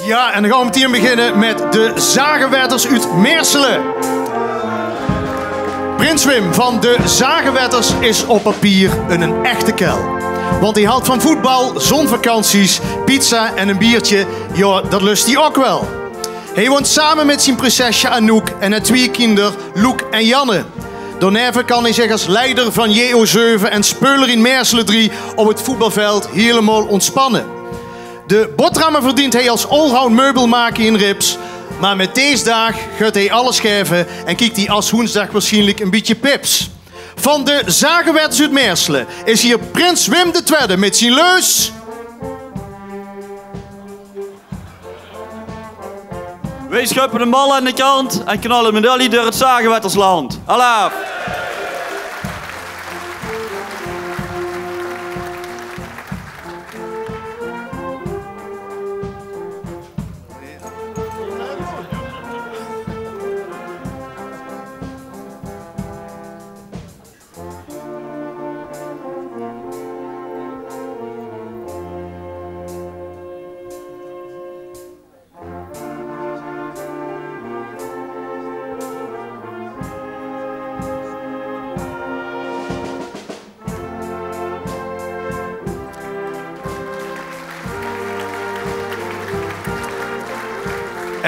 Ja, en dan gaan we meteen beginnen met de zagenwetters uit Meerselen. Prins Wim van de zagenwetters is op papier een echte kel. Want hij houdt van voetbal, zonvakanties, pizza en een biertje. Ja, dat lust hij ook wel. Hij woont samen met zijn prinsesje Anouk en haar 2 kinderen, Loek en Janne. Daarnaast kan hij zich als leider van JO7 en Speuler in Meerselen 3 op het voetbalveld helemaal ontspannen. De boterhammen verdient hij als allround meubelmaker in Rips. Maar met deze dag gaat hij alles geven en kijkt hij als woensdag waarschijnlijk een beetje pips. Van de zagenwetters uit Meerselen is hier prins Wim II met zijn leus. Wij schuppen de mal aan de kant en knallen medaille door het zagenwettersland. Alaaf!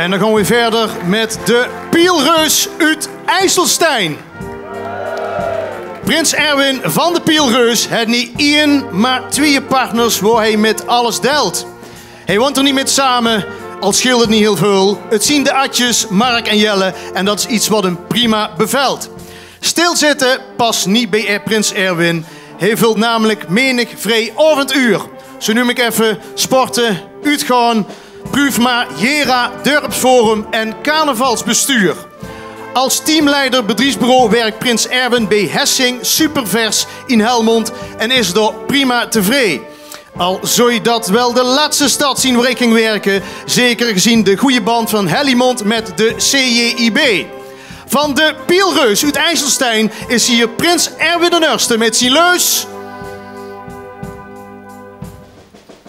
En dan gaan we verder met de Pielreus uit IJsselstein. Prins Erwin van de Pielreus heeft niet één, maar 2 partners waar hij met alles deelt. Hij woont er niet met samen, al scheelt het niet heel veel. Het zien de atjes, Mark en Jelle, en dat is iets wat hem prima bevelt. Stilzitten past niet bij Prins Erwin. Hij vult namelijk menig vrij avonduur. Zo noem ik even sporten, uitgaan, Prufma, Jera, Dorpsforum en carnavalsbestuur. Als teamleider bedrijfsbureau werkt Prins Erwin bij Hessing Supervers in Helmond en is daar prima tevreden. Al zou je dat wel de laatste stad zien waar ik ging werken, zeker gezien de goede band van Helmond met de CJIB. Van de Pielreus uit IJsselstein is hier Prins Erwin de Nurste met zijn leus.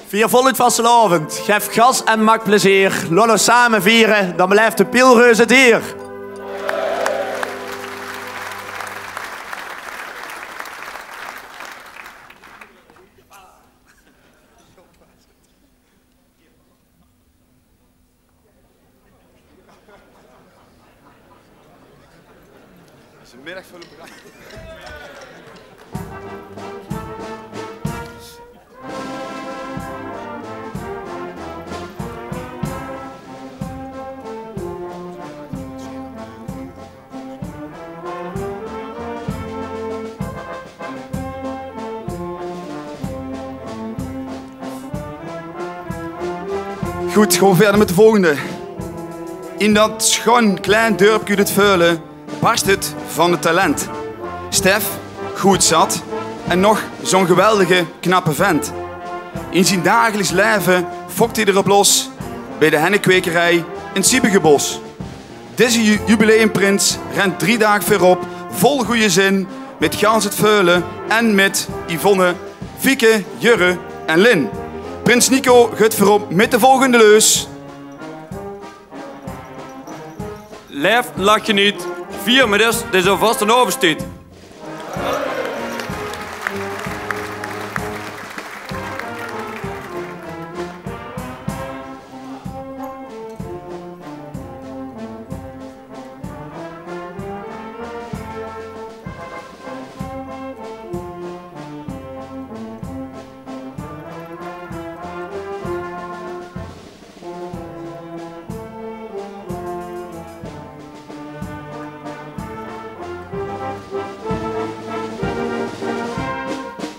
Vier voluit vastelavond, geef gas en maak plezier. Laat ons samen vieren, dan blijft de Pielreus het hier. Middag voor de brand. Goed, gewoon verder met de volgende. In dat schoon klein dorpje het Veulen barst het van het talent. Stef, goed zat en nog zo'n geweldige, knappe vent. In zijn dagelijks leven fokt hij erop los bij de hennekwekerij in Siebengebos. Deze jubileumprins rent 3 dagen verop, vol goede zin, met gans het Veulen en met Yvonne, Fieke, Jurre en Lin. Prins Nico gaat voorop met de volgende leus. Lef, lach je niet. 4 middags, dit is alvast een overstiet.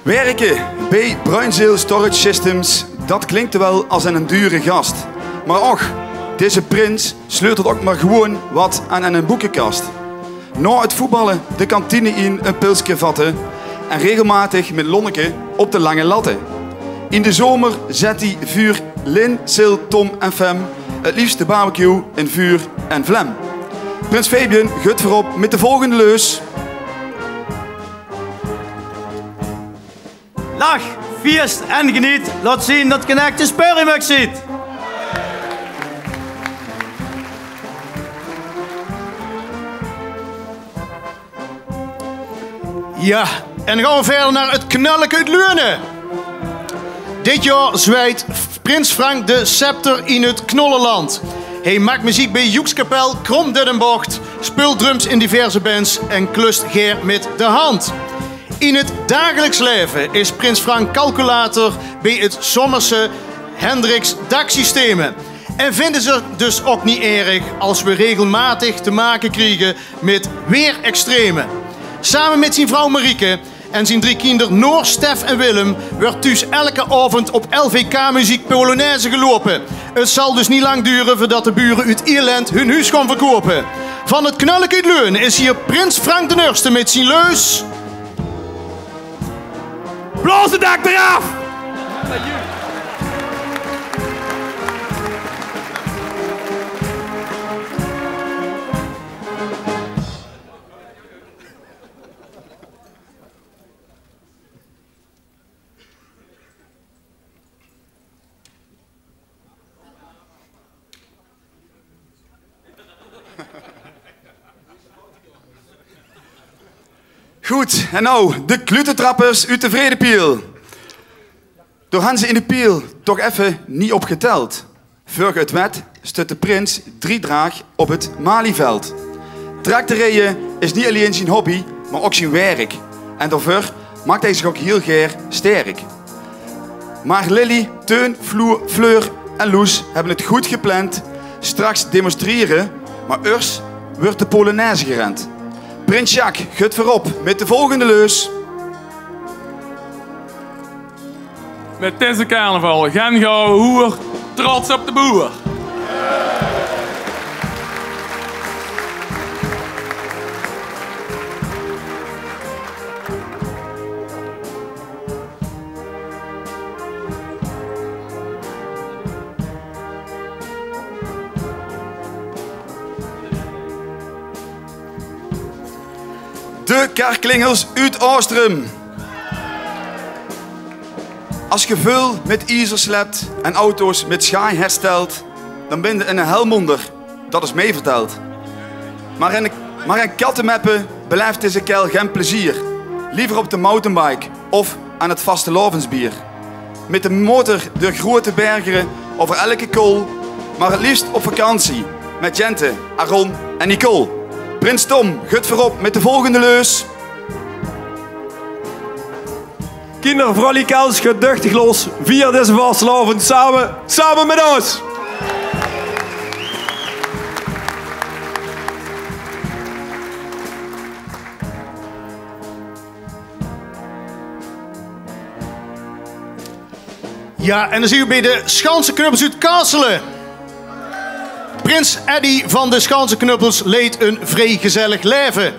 Werken bij Bruinzeel Storage Systems, dat klinkt wel als een dure gast. Maar och, deze prins sleutelt ook maar gewoon wat aan een boekenkast. Na het voetballen de kantine in een pilsje vatten en regelmatig met Lonneke op de lange latten. In de zomer zet hij vuur Lin, Sil, Tom en Fem, het liefst de barbecue in vuur en vlam. Prins Fabian gaat voorop met de volgende leus. Lach, feest en geniet. Laat zien dat je echt de speurmuk ziet. Ja, en dan gaan we verder naar het knallen uit Leurne. Dit jaar zwaait Prins Frank de scepter in het Knollenland. Hij maakt muziek bij Joekskapel, Kromduddenbocht, speelt drums in diverse bands en klust Geer met de hand. In het dagelijks leven is Prins Frank calculator bij het Sommerse Hendricks daksystemen. En vinden ze dus ook niet erg als we regelmatig te maken krijgen met weerextremen. Samen met zijn vrouw Marieke en zijn 3 kinderen Noor, Stef en Willem wordt thuis elke avond op LVK-muziek Polonaise gelopen. Het zal dus niet lang duren voordat de buren uit Ierland hun huis gaan verkopen. Van het knallen uit Leun is hier Prins Frank de Nurste met zijn leus. Blaas het dak eraf! Goed, en nou, de klutentrappers uit de Vredepiel. Door Hanze in de Piel toch even niet opgeteld. Voor het wet stut de prins 3 dagen op het Malieveld. Tractorrijden is niet alleen zijn hobby, maar ook zijn werk. En daarvoor maakt hij zich ook heel graag sterk. Maar Lily, Teun, Fleur en Loes hebben het goed gepland. Straks demonstreren, maar eerst wordt de Polonaise gerend. Prins Jacques, gut voorop met de volgende leus. Met deze carnaval, gaan gouden hoer, trots op de boer. De karklingels uit Oostrum. Als je veel met ijzer slept en auto's met schaai herstelt, dan ben je een helmonder, dat is mij verteld. Maar in kattenmeppen blijft deze kel geen plezier. Liever op de mountainbike of aan het vaste lavensbier. Met de motor door grote bergen over elke kool, maar het liefst op vakantie met Jente, Aron en Nicole. Prins Tom, gut voorop met de volgende leus. Kinderen, vrolijkels, geduchtig los. Vier deze vastelavond samen met ons. Ja, en dan zien we bij de Schansenknuppels uit Kastelen. Prins Eddy van de Schansenknuppels leidt een vrij gezellig leven.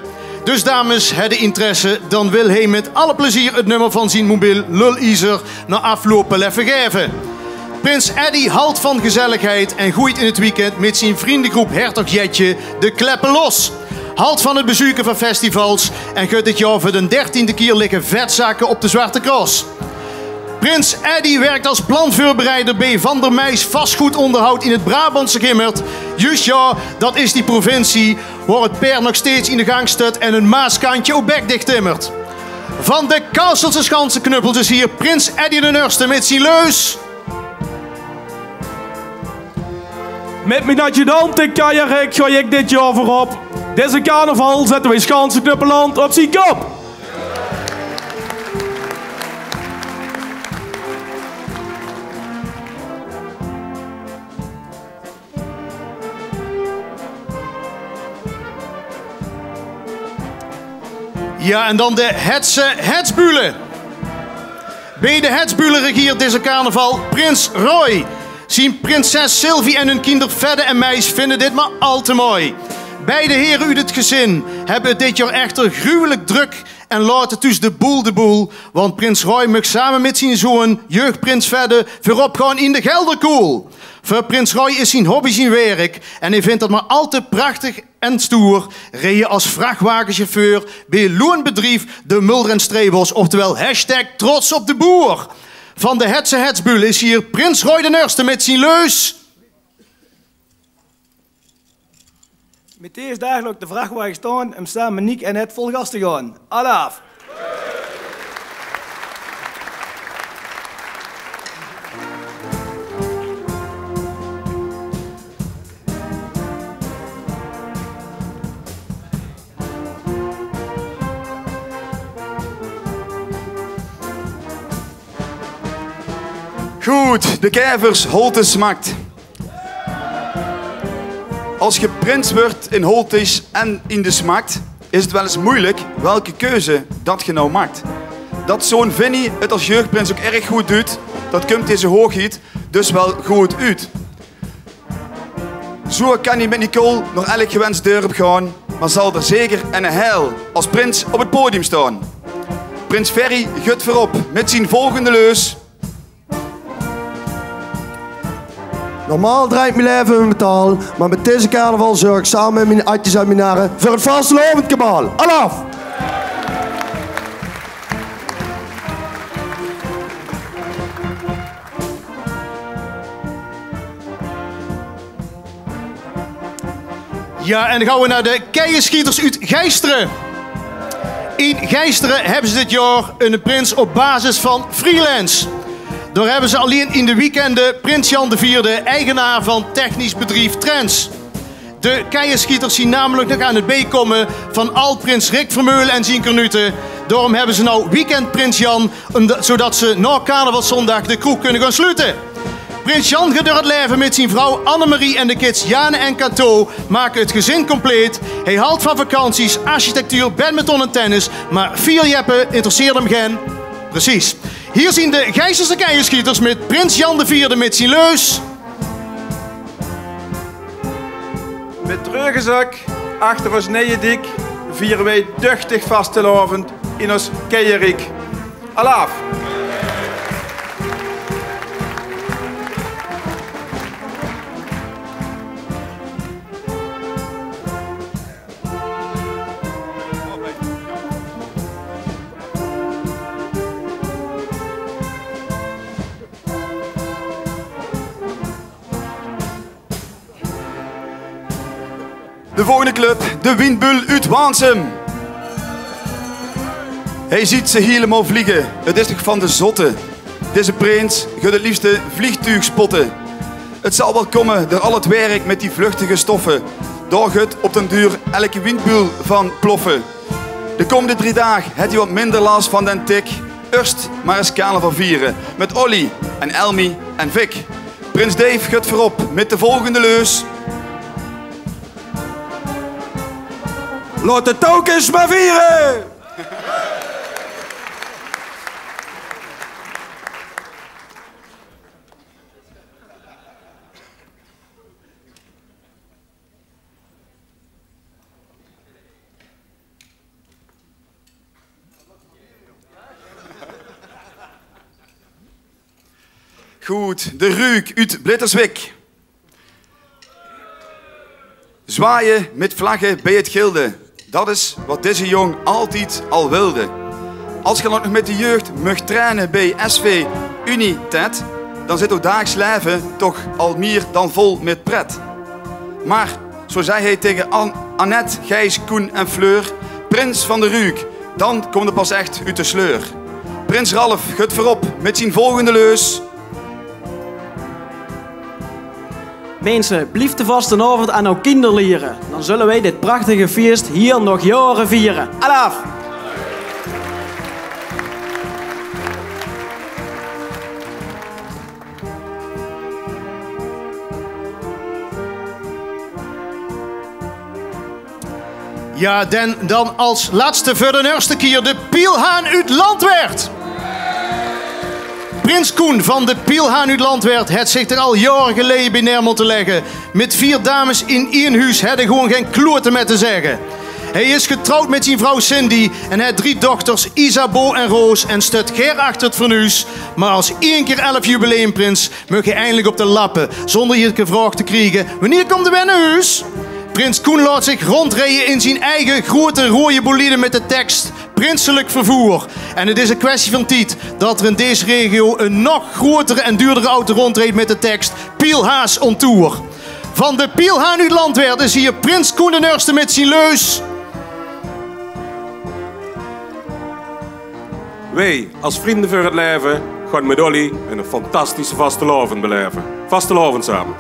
Dus dames, hebben interesse, dan wil hij met alle plezier het nummer van zijn mobiel Lul-Izer na aflopen even geven. Prins Eddy houdt van gezelligheid en gooit in het weekend met zijn vriendengroep Hertog Jetje de kleppen los. Houdt van het bezoeken van festivals en gaat dit jaar voor de 13e keer liggen vetzakken op de Zwarte Cross. Prins Eddy werkt als planvoorbereider bij Van der Meijs vastgoedonderhoud in het Brabantse Gimmert. Juist ja, dat is die provincie waar het per nog steeds in de gang staat en een maaskantje op bek dicht timmert. Van de Kastelse Schansenknuppels is hier Prins Eddy de Nurste met zijn leus. Met mijn adjudant en Kajarik ga ik dit jaar voorop. Deze carnaval zetten wij Schansenknuppeland op zijn kop. Ja, en dan de Hetse Hetsbulen. Bij de Hetsbulen regeert deze carnaval Prins Roy. Zijn prinses Sylvie en hun kinder Fedde en Meis vinden dit maar al te mooi. Beide heren uit het gezin hebben het dit jaar echter gruwelijk druk en laten dus de boel. Want Prins Roy mag samen met zijn zoon, jeugdprins Fedde, voorop gaan in de Gelderkoel. Voor Prins Roy is zijn hobby zijn werk en hij vindt dat maar al te prachtig en stoer. Reed als vrachtwagenchauffeur bij loonbedrijf de Mulder en Strebels, oftewel #trots op de boer. Van de Hetse Hetsbul is hier Prins Roy de Nurste met zijn leus. Met deze dag op de vrachtwagen staan en staan Monique en het vol gas te gaan. Alaaf! Goed, de kijvers, Holtes smakt. Als je prins wordt in Holtes en in de smakt, is het wel eens moeilijk welke keuze dat je nou maakt. Dat zo'n Vinnie het als jeugdprins ook erg goed doet, dat komt deze hoogheid dus wel goed uit. Zo kan hij met Nicole nog elk gewenst dorp gaan, maar zal er zeker en een heil als prins op het podium staan. Prins Ferry gut voorop met zijn volgende leus. Normaal draait mijn leven in metaal, maar met deze carnaval zorg ik samen met mijn atjes en minaren voor het vastelovend kabaal. Alaf! Ja, en dan gaan we naar de keienschieters uit Geisteren. In Geisteren hebben ze dit jaar een prins op basis van freelance. Daar hebben ze alleen in de weekenden Prins Jan IV, eigenaar van technisch bedrijf Trends. De keienschieters zien namelijk nog aan het bijkomen van Alt-Prins Rick Vermeulen en zijn Cornute. Daarom hebben ze nou Weekend Prins Jan, zodat ze na carnavalszondag de kroeg kunnen gaan sluiten. Prins Jan gaat door het leven met zijn vrouw Annemarie en de kids Jane en Cato, maken het gezin compleet. Hij houdt van vakanties, architectuur, badminton en tennis, maar 4 jeppen interesseert hem geen. Precies. Hier zien de Gijselse keienschieters met Prins Jan IV met zijn leus. Met treugenzak, achter ons Nijendik, vieren wij duchtig vastelavond in ons keierik. Alaaf! De volgende club, de Windbul uit Waansum. Hij ziet ze helemaal vliegen. Het is toch van de zotte. Deze prins gaat het liefste vliegtuig spotten. Het zal wel komen door al het werk met die vluchtige stoffen. Daar gaat op den duur elke windbul van ploffen. De komende 3 dagen heeft hij wat minder last van den tik. Eerst maar eens carnaval vieren. Met Olly en Elmi en Vic. Prins Dave gaat voorop met de volgende leus. Laat de tokens maar vieren! Goed, de Ruuk uit Blitterswijk. Zwaaien met vlaggen bij het gilde. Dat is wat deze jong altijd al wilde. Als je nog met de jeugd mag trainen bij SV Unitet, dan zit ook dagelijks leven toch al meer dan vol met pret. Maar, zo zei hij tegen Annette, Gijs, Koen en Fleur, Prins van de Ruuk, dan komt het pas echt uit de sleur. Prins Ralf gaat voorop met zijn volgende leus. Mensen, blijf de vastenavond aan uw kinderen leren. Dan zullen wij dit prachtige feest hier nog jaren vieren. Alaaf! Ja, dan als laatste voor de eerste keer de Pielhaan uit Landweert. Prins Koen van de Pielhaan uit Landweert heeft zich er al jaren geleden bij neer moeten leggen. Met 4 dames in 1 huis hadden gewoon geen kloten met te zeggen. Hij is getrouwd met zijn vrouw Cindy en heeft 3 dochters Isabeau en Roos en stut Ger achter het fornuis. Maar als 1 keer 11 jubileumprins mag je eindelijk op de lappen zonder je gevraagd te krijgen: wanneer komt de weer naar huis? Prins Koen laat zich rondrijden in zijn eigen grote rode bolide met de tekst prinselijk vervoer. En het is een kwestie van tijd dat er in deze regio een nog grotere en duurdere auto rondrijdt met de tekst Pielhaas on Tour. Van de Pielhaan uit Landweert is hier Prins Koen de Eerste met zijn leus. Wij, als vrienden voor het leven, gaan met Olly een fantastische vastelavond beleven. Vastelavond samen.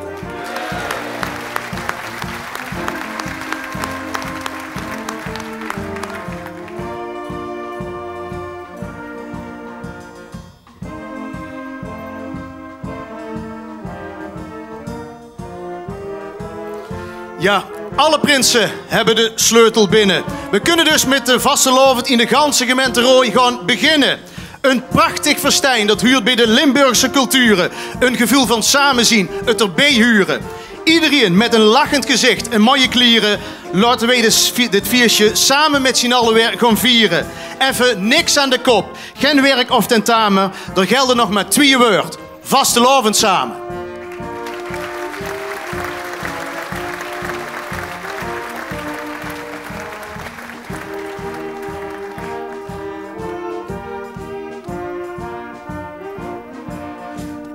Ja, alle prinsen hebben de sleutel binnen. We kunnen dus met de vastelavond in de ganse gemeente Rooi gaan beginnen. Een prachtig festijn dat huurt bij de Limburgse culturen. Een gevoel van samenzien, het erbij huren. Iedereen met een lachend gezicht en mooie klieren. Laten wij dit feestje samen met z'n allen gaan vieren. Even niks aan de kop, geen werk of tentamen. Er gelden nog maar 2 woorden. Vastelavond samen.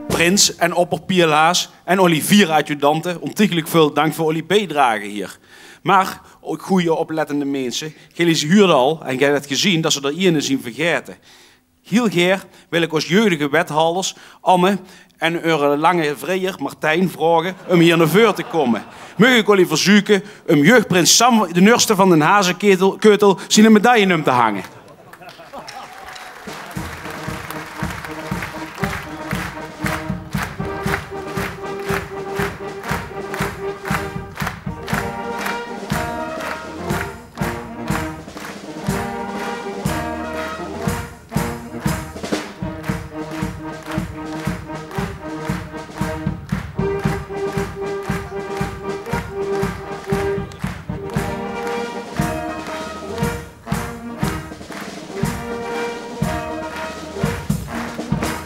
Prins en opper Pielaas en Olly 4 adjudanten. Ontiegelijk veel dank voor Olly bijdragen hier. Maar ook goede oplettende mensen. Jullie huurden al en jij hebt gezien dat ze er ene zien vergeten. Heel graag wil ik als jeugdige wethouders Anne en uw lange vrijer Martijn vragen om hier naar voren te komen. Mag ik jullie verzoeken om jeugdprins Sam, de nurste van den Hazekeutel, zijn medaille om te hangen.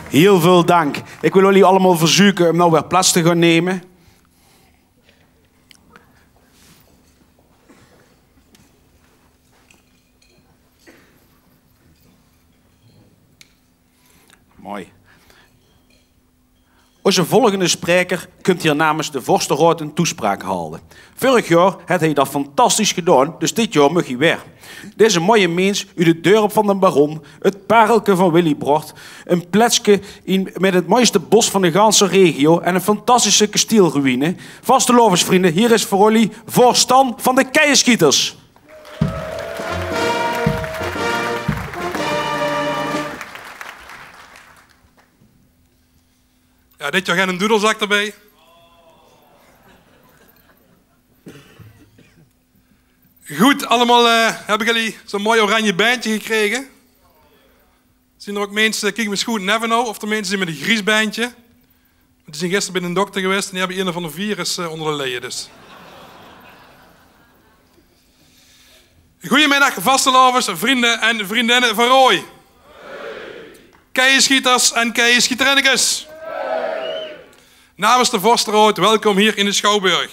Heel veel dank. Ik wil jullie allemaal verzoeken om nou weer plaats te gaan nemen. Mooi. Onze volgende spreker kunt hier namens de Vorstenraad een toespraak houden. Vorig jaar had hij dat fantastisch gedaan, dus dit jaar mag hij weer. Deze mooie mens uit het dorp van de Baron, het parelke van Willybrocht, een plekje met het mooiste bos van de ganse regio en een fantastische kasteelruïne. Vaste loversvrienden, hier is voor jullie Voorstan van de Keienschieters. Ja, dit jaar geen een doedelzak erbij. Goed, allemaal hebben jullie zo'n mooi oranje bandje gekregen. Zien er ook mensen, kijk eens goed, never know, of er mensen zijn met een griesbandje. Die zijn gisteren bij een dokter geweest en die hebben een van de virus onder de leden. Dus. Goedemiddag, vastelovers, vrienden en vriendinnen van Rooi. Keienschieters en keienschieterinnekes. Namens de Vorstenraad, welkom hier in de Schouwburg.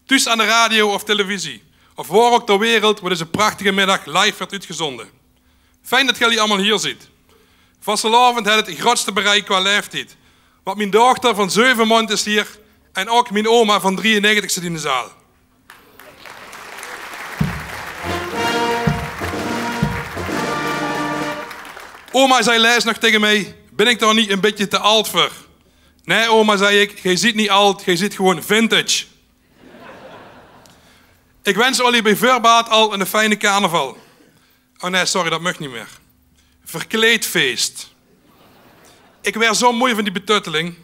Thuis aan de radio of televisie. Of waar ook ter wereld wordt deze prachtige middag live werd uitgezonden. Fijn dat jullie allemaal hier zit. Vastelavond had het grootste bereik qua leeftijd. Want mijn dochter van 7 maanden is hier en ook mijn oma van 93 zit in de zaal. Oma zei laatst nog tegen mij, ben ik daar niet een beetje te oud voor? Nee oma, zei ik, jij ziet niet oud, jij ziet gewoon vintage. Ik wens jullie bij voorbaat al een fijne carnaval. Oh nee, sorry, dat mag niet meer. Verkleedfeest. Ik werd zo mooi van die betutteling.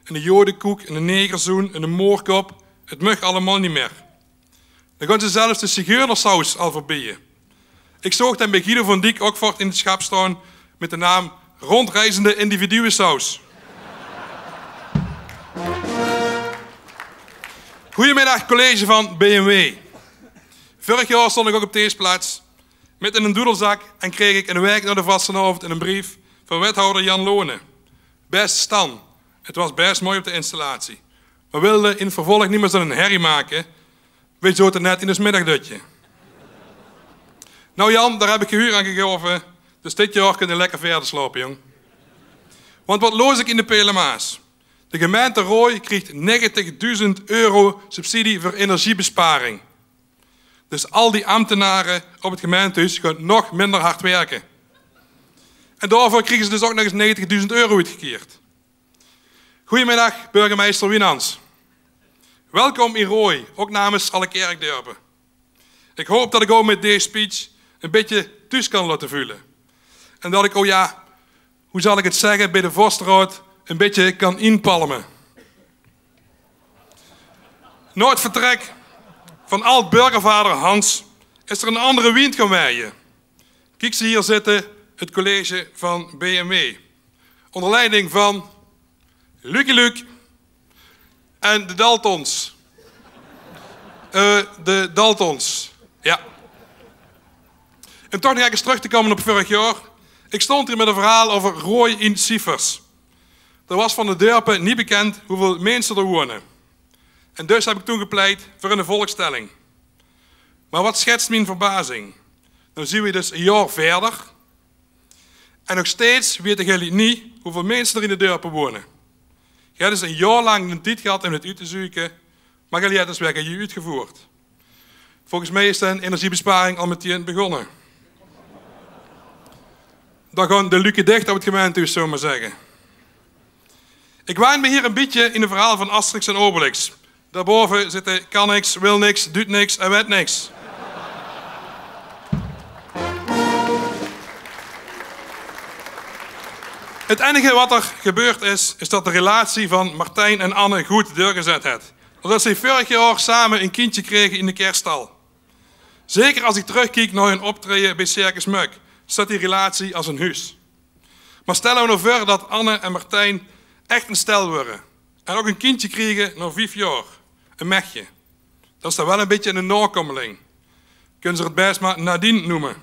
Een jodenkoek, een negerzoen, een moorkop. Het mag allemaal niet meer. Dan gaan ze zelfs de zigeunersaus al verbieden. Ik zag dan bij Guido van Dijk ook voort in het schap staan met de naam rondreizende individuensaus. Goedemiddag, college van BMW. Vorig jaar stond ik ook op deze plaats met in een doedelzak en kreeg ik een week naar de vastenavond een brief van wethouder Jan Lonen. Best Stan, het was best mooi op de installatie. We wilden in het vervolg niet meer zo'n herrie maken. We zaten net in het middagdutje. Nou Jan, daar heb ik je huur aan gegeven, dus dit jaar kun je lekker verder slapen, jong. Want wat loos ik in de PLMA's? De gemeente Rooi krijgt €90.000 subsidie voor energiebesparing. Dus al die ambtenaren op het gemeentehuis gaan nog minder hard werken. En daarvoor krijgen ze dus ook nog eens €90.000 uitgekeerd. Goedemiddag, burgemeester Wienans. Welkom in Rooi, ook namens alle kerkdorpen. Ik hoop dat ik ook met deze speech een beetje thuis kan laten voelen. En dat ik, hoe zal ik het zeggen, bij de Vorstenraad een beetje kan inpalmen. Na het vertrek van oud-burgervader Hans is er een andere wind gaan waaien. Kijk ze hier zitten, het college van BMW. Onder leiding van Lucky Luke en de Daltons. De Daltons, ja. En toch nog eens terug te komen op vorig jaar. Ik stond hier met een verhaal over Rooi in cijfers. Er was van de dorpen niet bekend hoeveel mensen er wonen. En dus heb ik toen gepleit voor een volkstelling. Maar wat schetst mijn verbazing? Dan zien we dus een jaar verder. En nog steeds weten jullie niet hoeveel mensen er in de dorpen wonen. Je hebt dus een jaar lang de tijd gehad om het uit te zoeken, maar jullie hebben dus werk uitgevoerd. Volgens mij is de energiebesparing al meteen begonnen. dan gaan de luken dicht op het gemeentehuis, zullen we maar zeggen. Ik waan me hier een beetje in het verhaal van Asterix en Obelix. Daarboven zitten kan niks, wil niks, doet niks en weet niks. Het enige wat er gebeurd is dat de relatie van Martijn en Anne goed doorgezet heeft. Omdat ze vorig jaar samen een kindje kregen in de kerststal. Zeker als ik terugkijk naar hun optreden bij Circus Muk, staat die relatie als een huis. Maar stel nou voor dat Anne en Martijn echt een stel worden. En ook een kindje krijgen na 5 jaar. Een mechje. Dat is dan wel een beetje een nakomeling. Kunnen ze het best maar Nadine noemen.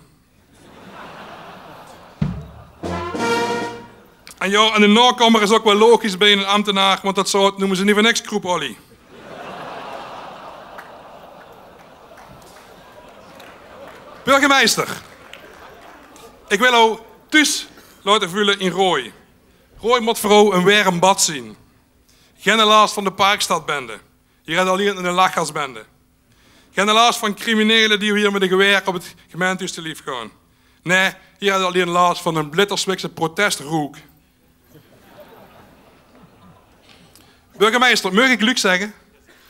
En ja, en de nakomer is ook wel logisch bij een ambtenaar, want dat soort noemen ze niet voor niks kroepolie. Burgemeester, ik wil jou thuis laten voelen in Rooi. Rooi moet vooral een warm bad zien. Geen helaas van de Parkstadbende. Hier hebben alleen een lachgasbende. Geen helaas van criminelen die hier met een geweer op het gemeentehuis te lief gaan. Nee, hier hebben alleen last van een Blitterswikse protestruuk. Burgemeester, mag ik Luc zeggen?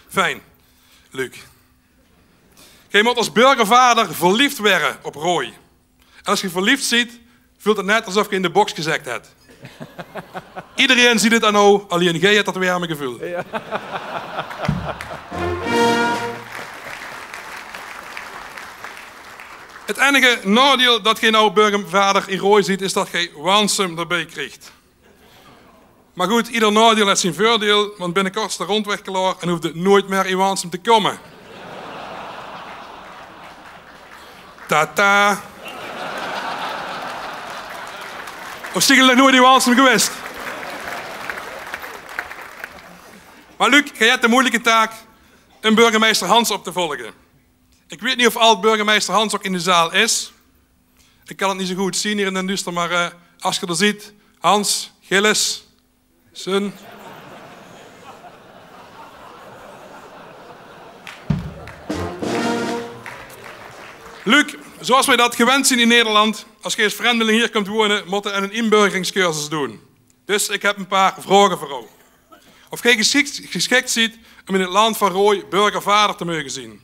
Fijn, Luc. Je moet als burgervader verliefd worden op Rooi. En als je verliefd ziet, voelt het net alsof je in de box gezegd hebt. Iedereen ziet het aan jou, alleen jij hebt dat warme gevoel. Ja. Het enige nadeel dat je nou burgervader in Rooi ziet, is dat je wansum erbij krijgt. Maar goed, ieder nadeel heeft zijn voordeel, want binnenkort is de rondweg klaar en hoeft het nooit meer in Wansum te komen. Tata. Of zie je nog nooit in Wansum geweest? Maar Luc, jij hebt de moeilijke taak een burgemeester Hans op te volgen. Ik weet niet of al burgemeester Hans ook in de zaal is. Ik kan het niet zo goed zien hier in de duister, maar als je er ziet, Hans, Gilles, Sun. Luc, zoals wij dat gewend zijn in Nederland, als je als vreemdeling hier komt wonen, moet je een inburgeringscursus doen. Dus ik heb een paar vragen voor jou. Of jij geschikt ziet om in het land van Rooi burgervader te mogen zien.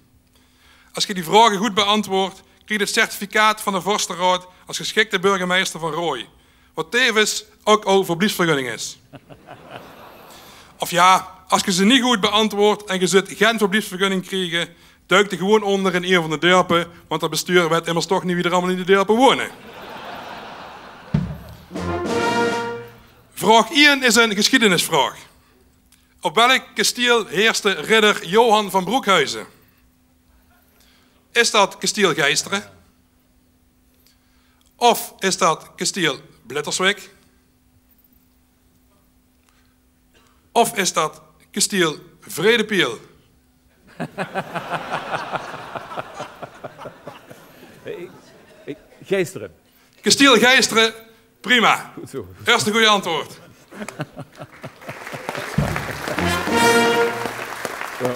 Als je die vragen goed beantwoordt, krijg je het certificaat van de Vorstenraad als geschikte burgemeester van Rooi. Wat tevens ook al verblijfsvergunning is. Of ja, als je ze niet goed beantwoordt en je zult geen verblijfsvergunning krijgen, duik er gewoon onder in een van de dorpen, want dat bestuur weet immers toch niet wie er allemaal in de dorpen wonen. Vraag 1 is een geschiedenisvraag. Op welk kasteel heerste ridder Johan van Broekhuizen? Is dat kasteel Geisteren? Of is dat kasteel Blitterswijk? Of is dat kasteel Vredepiel? Geisteren. Kasteel Geisteren, prima. Eerst een goede antwoord.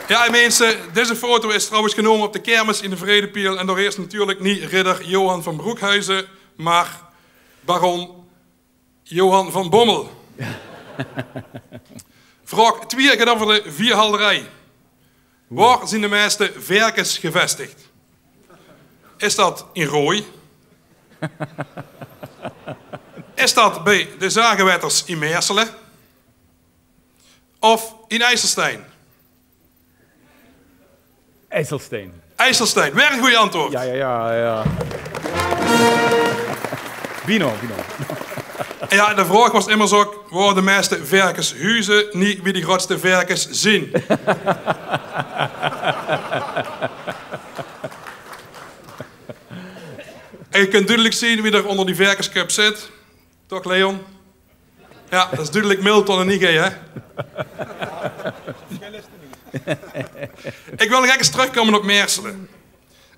Ja, mensen, deze foto is trouwens genomen op de kermis in de Vredepiel en daar is natuurlijk niet ridder Johan van Broekhuizen, maar baron Johan van Bommel. Vraag 2 gaat over de vierhalderij. Waar zijn de meeste varkens gevestigd? Is dat in Rooi? Is dat bij de zagenwetters in Meerselen? Of in IJsselstein? IJsselstein. IJsselstein, weer een goede antwoord. Ja. Bino. Ja, de vraag was immers ook waar de meeste varkens huizen, niet wie de grootste varkens zien. En je kunt duidelijk zien wie er onder die varkenscup zit. Toch, Leon? Ja, dat is duidelijk Milton en Nige, hè? Ik wil nog eens terugkomen op Meerselen.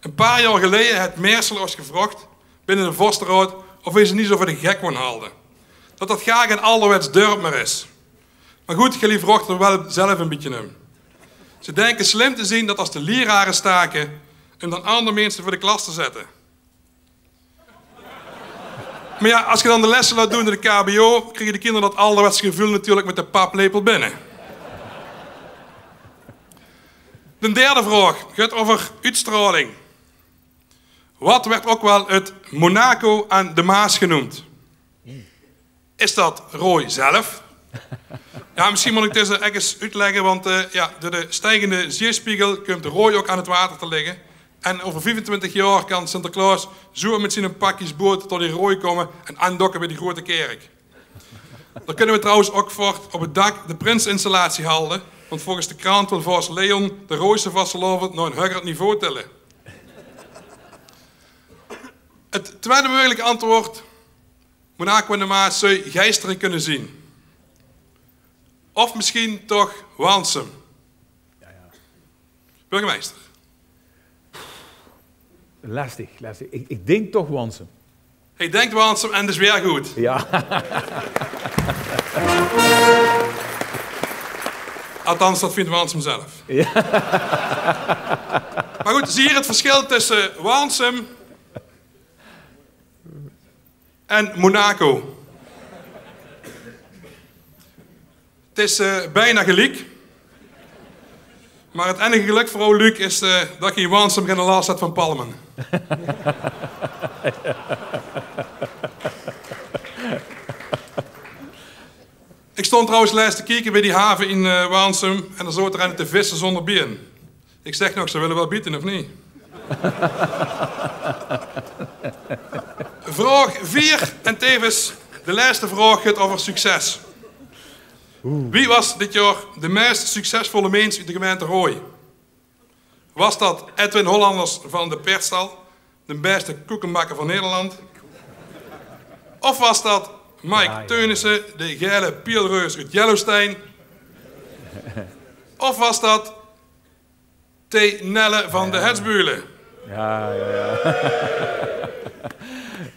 Een paar jaar geleden had Meerselen ons gevraagd, binnen de Vorstenraad, of wij ze niet zo voor de gek willen houden. Dat graag een ouderwets dorp meer is. Maar goed, jullie vraagt er wel zelf een beetje om. Ze denken slim te zien dat als de leraren staken, om dan andere mensen voor de klas te zetten. Maar ja, als je dan de lessen laat doen door de KBO, krijgen de kinderen dat ouderwetse gevoel natuurlijk met de paplepel binnen. De derde vraag gaat over uitstraling. Wat werd ook wel het Monaco aan de Maas genoemd? Is dat Roy zelf? Ja, misschien moet ik deze eens uitleggen, want door de stijgende zeespiegel komt de Roy ook aan het water te liggen. En over 25 jaar kan Sinterklaas zo met zijn pakjes boot tot die Roy komen en aandokken bij die grote kerk. Dan kunnen we trouwens ook voort op het dak de Prinsinstallatie houden, want volgens de krant wil Vos Leon de Royse vastelovend naar een hoger niveau tillen. Het tweede mogelijke antwoord: Monaco en de Maas zou je gijsteren kunnen zien. Of misschien toch Wansum. Burgemeester. Lastig. Ik denk toch Wansum. Hij denkt Wansum en dus weer goed. Ja. Althans, dat vindt Wansum zelf. Ja. Maar goed, zie je het verschil tussen Wansum en Monaco? Het is bijna gelijk. Maar het enige geluk voor oude Luc is dat je in Wansum geen last hebt van palmen. Ik stond trouwens laatst te kijken bij die haven in Wansum en er zo te rennen te vissen zonder been. Ik zeg nog, ze willen wel bieden of niet? Vraag 4 en tevens de laatste vraag gaat over succes. Wie was dit jaar de meest succesvolle mens uit de gemeente Rooi? Was dat Edwin Hollanders van de Pertstal, de beste koekenbakker van Nederland? Of was dat Mike Teunissen, de geile pielreus uit Yellowstein? Of was dat T. Nelle van de Hetsbulen? Ja.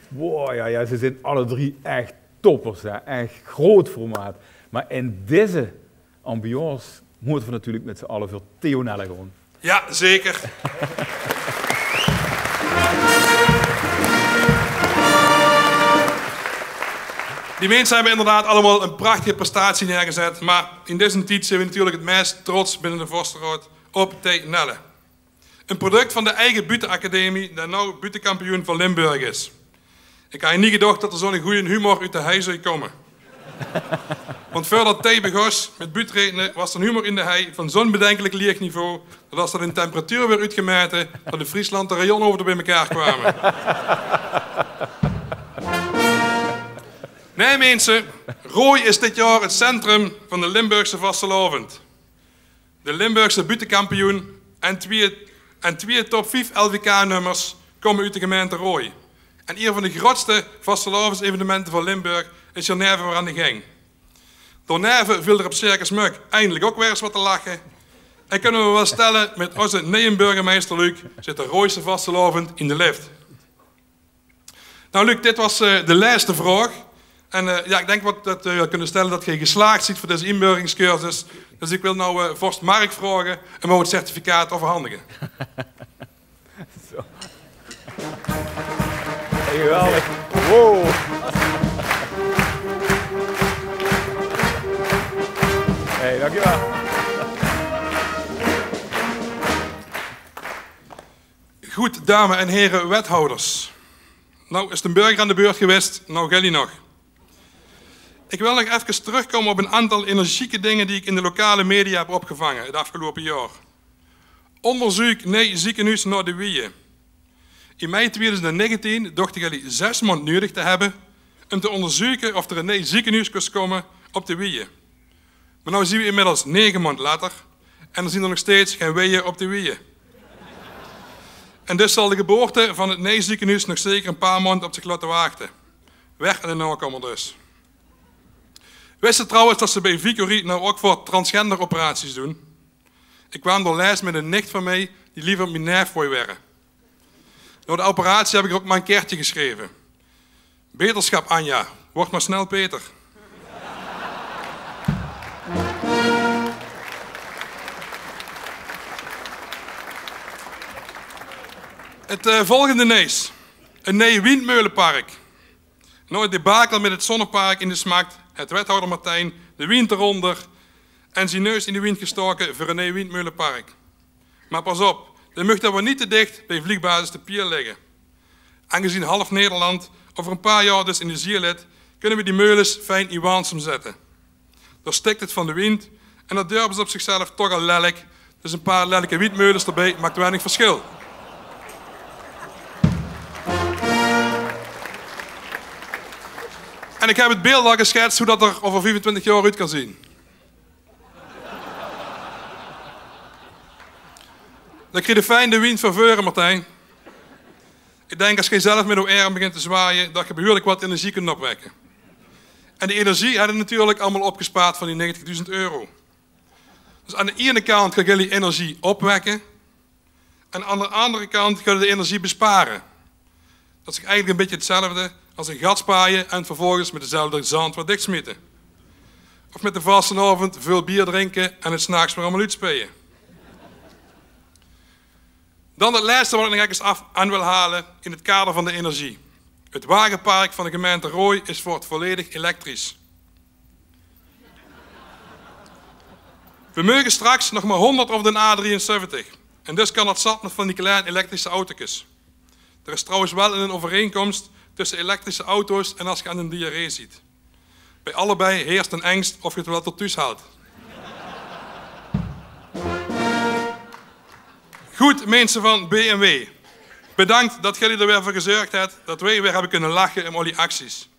Wow, ja, ze zijn alle drie echt toppers, hè. Echt groot formaat. Maar in deze ambiance moeten we natuurlijk met z'n allen voor Theo Nelle gewoon. Ja, zeker. Die mensen hebben inderdaad allemaal een prachtige prestatie neergezet, maar in deze tijd zijn we natuurlijk het meest trots binnen de Vorsterhout op T. Nelle. Een product van de eigen buitenacademie, die nou buitenkampioen van Limburg is. Ik had niet gedacht dat er zo'n goede humor uit de hei zou komen. Want voordat T. begon met buitrekenen was er humor in de hei van zo'n bedenkelijk leeg niveau, dat als dat in temperatuur weer uitgemeten, dat in Friesland de rayonhoofden bij elkaar kwamen. Nee mensen, Rooi is dit jaar het centrum van de Limburgse vastelovend. De Limburgse buitenkampioen en twee top 5 LVK-nummers komen uit de gemeente Rooi. En een van de grootste vastelovensevenementen van Limburg is Genève weer aan de gang. Door Neve viel er op Circus Muk eindelijk ook weer eens wat te lachen. En kunnen we wel stellen, met onze nieuwe burgemeester Luc zit de Rooise vastelovend in de lift. Nou Luc, dit was de laatste vraag. En ik denk dat we kunnen stellen dat je geslaagd ziet voor deze inburgeringscursus. Dus ik wil nou Vorst Mark vragen om het certificaat overhandigen. Zo. Geweldig. Wow. Hey, dankjewel. Goed, dames en heren wethouders. Nou is de burger aan de beurt geweest, nou jullie nog. Ik wil nog even terugkomen op een aantal energieke dingen die ik in de lokale media heb opgevangen het afgelopen jaar. Onderzoek naar ziekenhuis naar de Wieën. In mei 2019 dachten jullie 6 maanden nodig te hebben om te onderzoeken of er een nieuw ziekenhuis kon komen op de Wieën. Maar nu zien we inmiddels 9 maanden later en er zien er nog steeds geen weeën op de Wieën. En dus zal de geboorte van het nieuw ziekenhuis nog zeker een paar maanden op zich laten wachten. Weg en de nakomer dus. Wist je trouwens dat ze bij Vicorie nou ook voor transgender operaties doen? Ik kwam door lijst met een nicht van mij die liever op mijn neef wou werken. Door de operatie heb ik er ook maar een keertje geschreven. Beterschap Anja, word maar snel Peter. Het volgende nieuws. Een nieuw windmolenpark. Nooit debakel met het zonnepark in de smakt, het wethouder Martijn, de wind eronder en zijn neus in de wind gestoken voor een nieuw windmolenpark. Maar pas op, dan mag dat we niet te dicht bij vliegbasis de Pier liggen. Aangezien half Nederland over een paar jaar dus in de ziel ligt, kunnen we die meulens fijn in Waansum zetten. Daar stikt het van de wind en dat durven ze op zichzelf toch al lelijk. Dus een paar lelijke windmeulens erbij maakt weinig verschil. En ik heb het beeld al geschetst hoe dat er over 25 jaar uit kan zien. Dan krijg je fijn de wind van voren, Martijn. Ik denk als je zelf met uw arm begint te zwaaien, dat je behoorlijk wat energie kunt opwekken. En die energie hadden natuurlijk allemaal opgespaard van die €90.000. Dus aan de ene kant ga je die energie opwekken. En aan de andere kant ga je de energie besparen. Dat is eigenlijk een beetje hetzelfde als een gat spaaien en vervolgens met dezelfde zand wat dichtsmieten. Of met de vastenavond veel bier drinken en het 's nachts maar allemaal uitspelen. Dan het laatste wat ik nog eens aan wil halen in het kader van de energie. Het wagenpark van de gemeente Rooi is voor het volledig elektrisch. We mogen straks nog maar 100 over de A73. En dus kan het zat met van die kleine elektrische autootjes. Er is trouwens wel een overeenkomst tussen elektrische auto's en als je aan een diarree ziet. Bij allebei heerst een angst of je het wel tot thuis haalt. Goed, mensen van BMW. Bedankt dat jullie er weer voor gezorgd hebben dat wij weer hebben kunnen lachen om al die acties.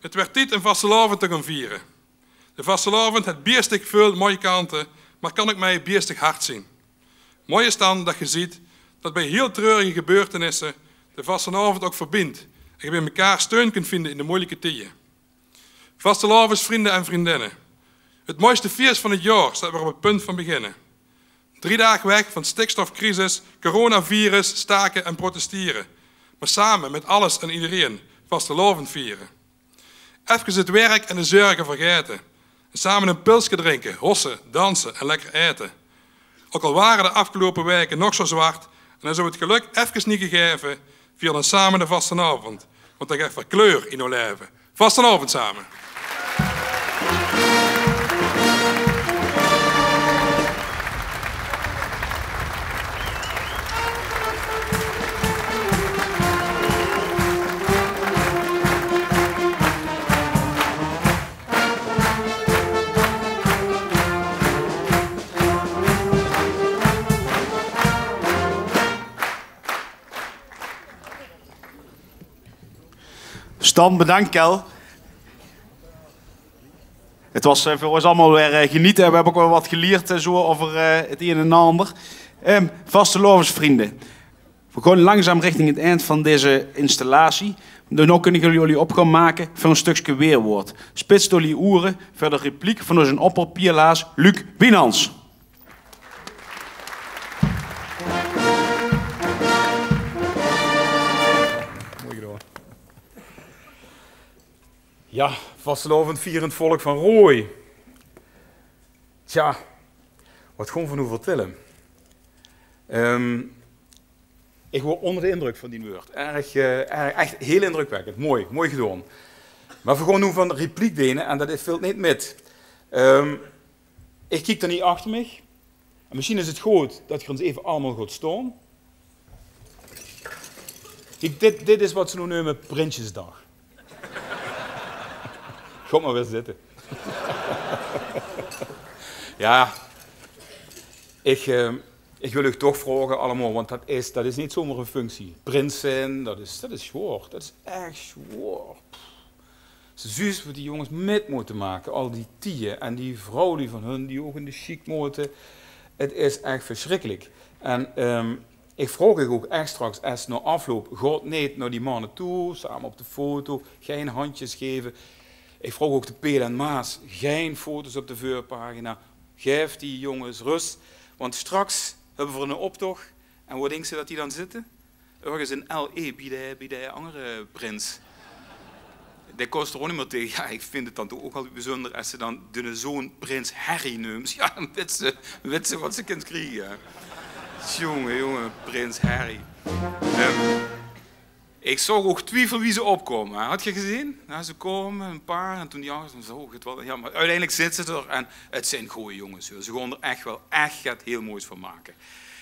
Het werd tijd een vastelavond te gaan vieren. De vastelavond heeft bierstig veel mooie kanten, maar kan ook mij bierstig hard zien. Mooi is dan dat je ziet dat bij heel treurige gebeurtenissen de vastelavond ook verbindt en je bij elkaar steun kunt vinden in de moeilijke tijden. Vastelavond, vrienden en vriendinnen. Het mooiste feest van het jaar staat weer op het punt van beginnen. 3 dagen weg van stikstofcrisis, coronavirus, staken en protesteren. Maar samen met alles en iedereen vastelavond vieren. Even het werk en de zorgen vergeten. En samen een pilsje drinken, hossen, dansen en lekker eten. Ook al waren de afgelopen weken nog zo zwart, en dan zou het geluk even niet gegeven, vieren dan samen de vastenavond. Want dat geeft weer kleur in ons leven. Vastenavond samen. Stan, bedankt, Kel. Het was voor ons allemaal weer genieten. We hebben ook wel wat geleerd zo over het een en ander. Vastelavondsvrienden. We gaan langzaam richting het eind van deze installatie. Nu kunnen jullie op gaan maken voor een stukje weerwoord. Spits door die oren voor de repliek van onze opperpierlaas Luc Wienans. Ja, vastelavond vierend volk van Rooi. Tja, wat gewoon van u vertellen. Ik word onder de indruk van die woord. Echt heel indrukwekkend. Mooi gedaan. Maar we gaan nu van de repliek benen en dat valt niet met. Ik kijk er niet achter me. En misschien is het goed dat je ons even allemaal gaat staan. Kijk, dit is wat ze nu noemen Prinsjesdag. Kom maar weer zitten. Ja, ik wil u toch vragen allemaal, want dat is niet zomaar een functie. Prins zijn, dat is zwaar. Dat is echt zwaar. Het is juist wat die jongens met moeten maken. Al die tieën en die vrouw die van hun, die ook in de chic moeten. Het is echt verschrikkelijk. En ik vraag je ook echt straks, als na afloop, gaat niet naar die mannen toe, samen op de foto, geen handjes geven. Ik vraag ook de Peel en Maas, geen foto's op de voorpagina. Geef die jongens rust, want straks hebben we een optocht. En waar denken ze dat die dan zitten? Ergens in L.E. bij de andere prins. Dat kost er ook niet meer tegen. Ja, ik vind het dan toch ook altijd bijzonder als ze dan de zoon prins Harry noemt. Ja, dan weet ze wat ze kind krijgen. Jongen, prins Harry. Ik zag ook twijfel wie ze opkomen. Had je gezien? Nou, ze komen, een paar, en toen ja, zo, het wel, ja, maar uiteindelijk zitten ze er en het zijn goeie jongens. Ze gaan er echt wel echt heel moois van maken.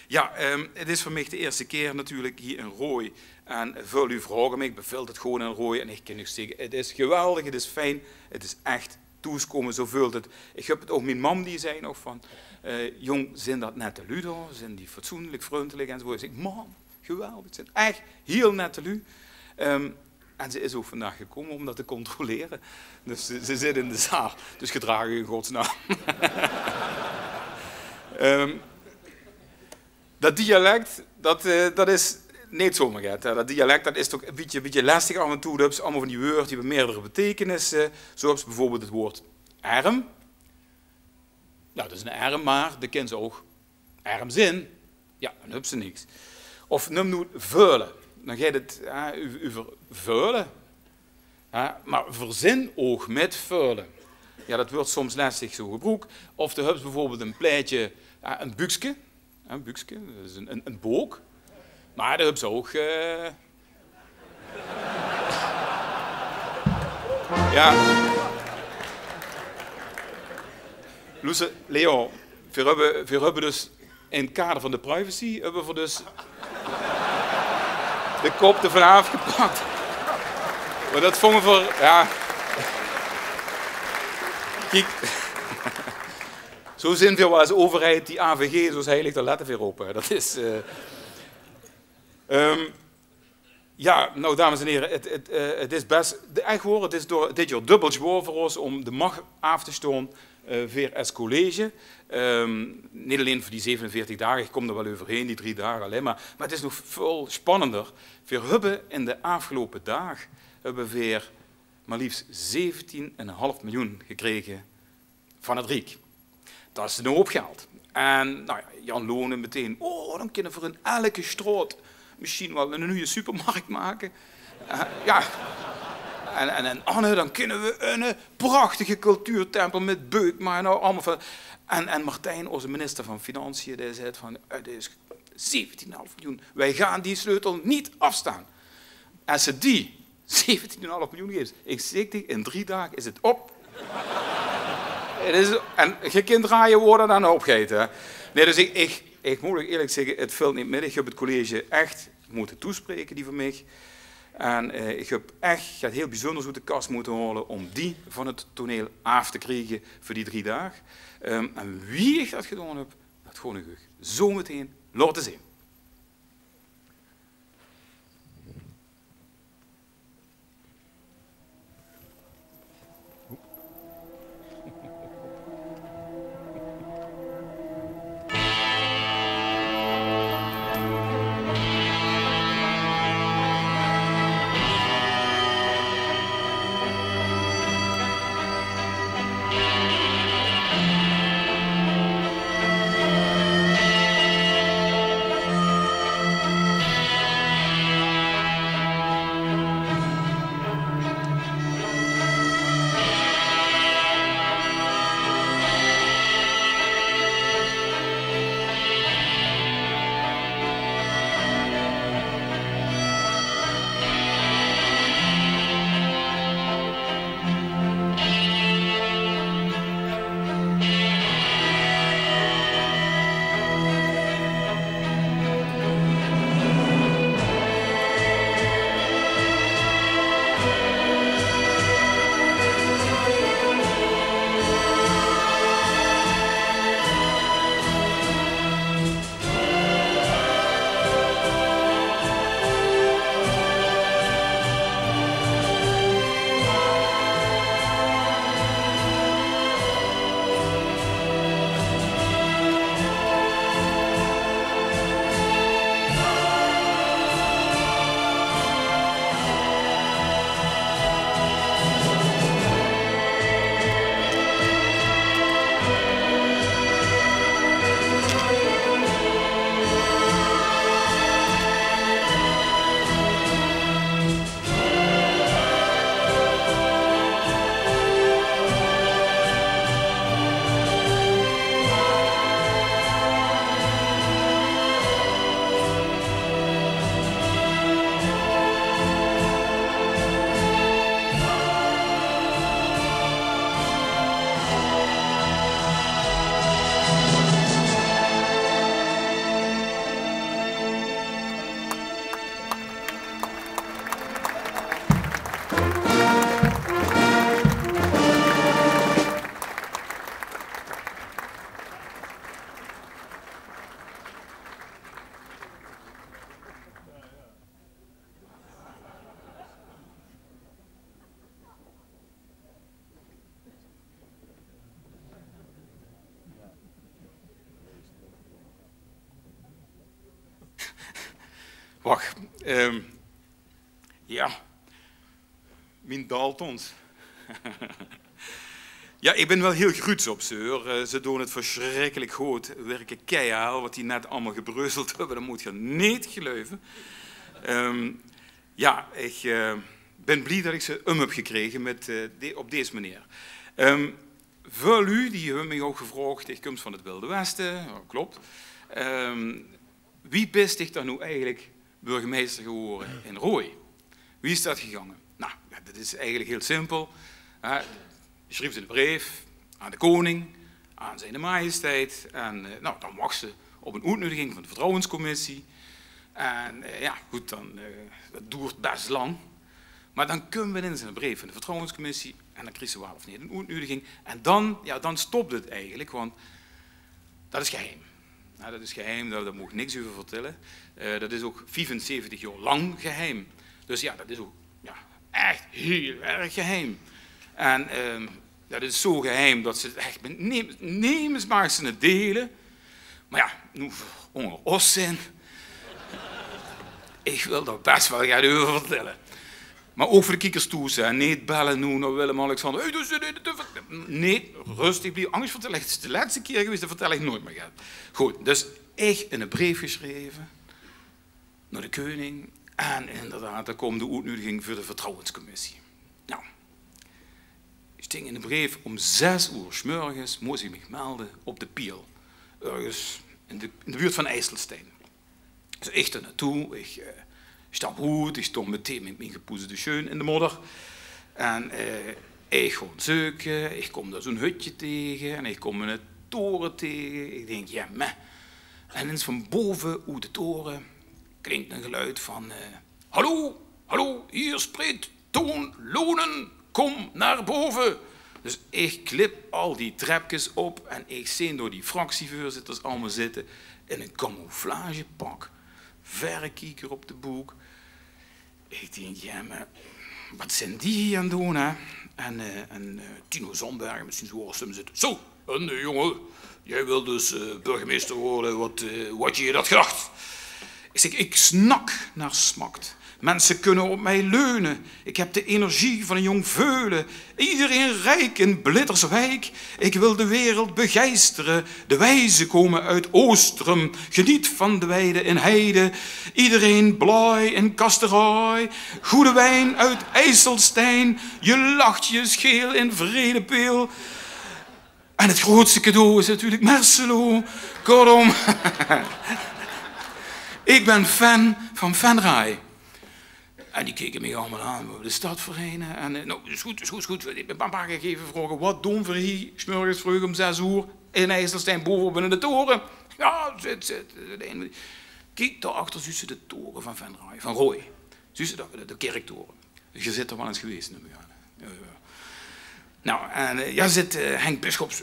Ja, het is voor mij de eerste keer natuurlijk hier in Rooi. En veel u vragen me, ik beveel het gewoon in Rooi. En ik kan u zeggen, het is geweldig, het is fijn, het is echt toeskomen, zo voelt het. Ik heb het ook mijn mam die zei nog van, jong, zijn dat nette ludo, zijn die fatsoenlijk, vriendelijk en zo. Ik zeg, mam, geweldig, het zijn echt heel nette lui. En ze is ook vandaag gekomen om dat te controleren. Dus ze zit in de zaal, dus gedragen in godsnaam. Dat dialect, dat is niet zomaar het. Dat dialect dat is toch een beetje lastig af en toe. Dat is allemaal van die woorden die hebben meerdere betekenissen. Zoals bijvoorbeeld het woord erm. Nou, dat is een erm, maar de kind ze ook erm zin. Ja, dan heb ze niks. Of noem nu veulen. Dan gaat het over veulen. Maar verzin ook met veulen. Ja, dat wordt soms lastig zo gebruikt. Of de hebt bijvoorbeeld een pleitje, een buksje. Een buksje, dat is een book. Maar dat hebben ze ook... Ja. Loese, Leo, we hebben dus in het kader van de privacy, hebben we dus de kop ervan afgepakt. Maar dat vonden we voor... Ja. Kijk. Zo zijn we als overheid die AVG, zoals heilig, daar letten weer op. Dat is... ja, nou dames en heren, het is best... Eigenlijk het is door dit jaar dubbel zwaar voor ons om de macht af te staan weer als college. Niet alleen voor die 47 dagen, ik kom er wel overheen, die 3 dagen alleen maar het is nog veel spannender. We hebben in de afgelopen dagen weer maar liefst 17,5 miljoen gekregen van het Rijk. Dat is een hoop geld. En nou ja, Jan Lonen meteen, oh, dan kunnen we voor in elke straat misschien wel een nieuwe supermarkt maken. Ja. En Anne, dan kunnen we een prachtige cultuurtempel met beuk maken. Nou, allemaal van. En Martijn, onze minister van Financiën, die zei van, het is 17,5 miljoen. Wij gaan die sleutel niet afstaan. Als ze die 17,5 miljoen geeft, ik zeg tegen, in 3 dagen is het op. En je kunt draaien woorden dan opgeten. Nee, dus ik moet eerlijk zeggen, het valt niet mee. Ik heb het college echt moeten toespreken, die van mij. En ik heb echt het heel bijzonder uit de kast moeten halen om die van het toneel af te krijgen voor die 3 dagen. En wie ik dat gedaan heb, dat gewoon ik zo meteen laten zien. Wacht. Ja. Mijn Daltons. Ja, ik ben wel heel gruts op ze, hoor. Ze doen het verschrikkelijk goed. Werken keihard, wat die net allemaal gebreuzeld hebben, dat moet je niet geloven. Ja, ik ben blij dat ik ze heb gekregen op deze manier. Voor u, die hebben mij ook gevraagd, ik kom van het Wilde Westen, ja, klopt. Wie best ik dan nu eigenlijk burgemeester geworden in Rooij? Wie is dat gegaan? Nou, dat is eigenlijk heel simpel. Je schreef een brief aan de koning, aan zijn majesteit. En nou, dan wacht ze op een uitnodiging van de vertrouwenscommissie. En ja, goed, dat duurt best lang. Maar dan kunnen we in zijn brief van de vertrouwenscommissie. En dan krijg ze wel of niet een uitnodiging. En dan stopt het eigenlijk, want dat is geheim. Nou, dat is geheim, daar mag ik niks over vertellen. Dat is ook 75 jaar lang geheim. Dus ja, dat is ook echt heel erg geheim. En dat is zo geheim dat ze het echt met nemensmaak ze het delen. Maar ja, nu onder ons zijn. Ik wil daar best wel gaan over vertellen. Maar ook voor de kiekers toe, niet bellen nu naar Willem-Alexander. Nee, rustig, blijf angst vertellen. Het is de laatste keer geweest, dat vertel ik nooit meer. Goed, dus ik in een brief geschreven naar de koning. En inderdaad, daar komt de uitnodiging voor de vertrouwenscommissie. Nou, ik sting in de brief om 6 uur 's morgens moest ik me melden op de Piel. Ergens in de buurt van IJsselstein. Dus ik er naartoe, ik stap goed, ik stond meteen met mijn gepoezelde schoen in de modder. En ik ga zoeken, ik kom daar zo'n hutje tegen en ik kom een toren tegen. Ik denk, ja, meh. En eens van boven uit de toren klinkt een geluid van... hallo, hallo, hier spreekt Toon Lonen, kom naar boven. Dus ik klip al die trapjes op en ik zie door die fractievoorzitters allemaal zitten in een camouflagepak. Verrekijker op de boek. Ik denk, ja, maar wat zijn die hier aan het doen, hè? En Tino Zandberg, misschien zo hem zitten. Zo, en jongen, jij wil dus burgemeester worden, wat je dat gedacht? Ik zeg, ik snak naar smakt. Mensen kunnen op mij leunen. Ik heb de energie van een jong veulen. Iedereen rijk in Blitterswijk. Ik wil de wereld begeisteren. De wijzen komen uit Oostrum. Geniet van de weide in Heide. Iedereen blij in Kasterij. Goede wijn uit IJsselstein. Je lacht je scheel in Vredepeel. En het grootste cadeau is natuurlijk Mercelo. Kortom, ik ben fan van Venray. En die keken me allemaal aan, we de stad verenigen. En nou, is goed. Ik heb een paar keer gegeven vragen, wat doen we hier, 's morgens vroeg om 6 uur, in IJsselstein, boven in de toren. Ja, zit. Kijk, daarachter zie je de toren van Venray, van Rooij. Zie je dat, de kerktoren. Je zit er wel eens geweest. Nou, en ja, zit Henk Bisschops,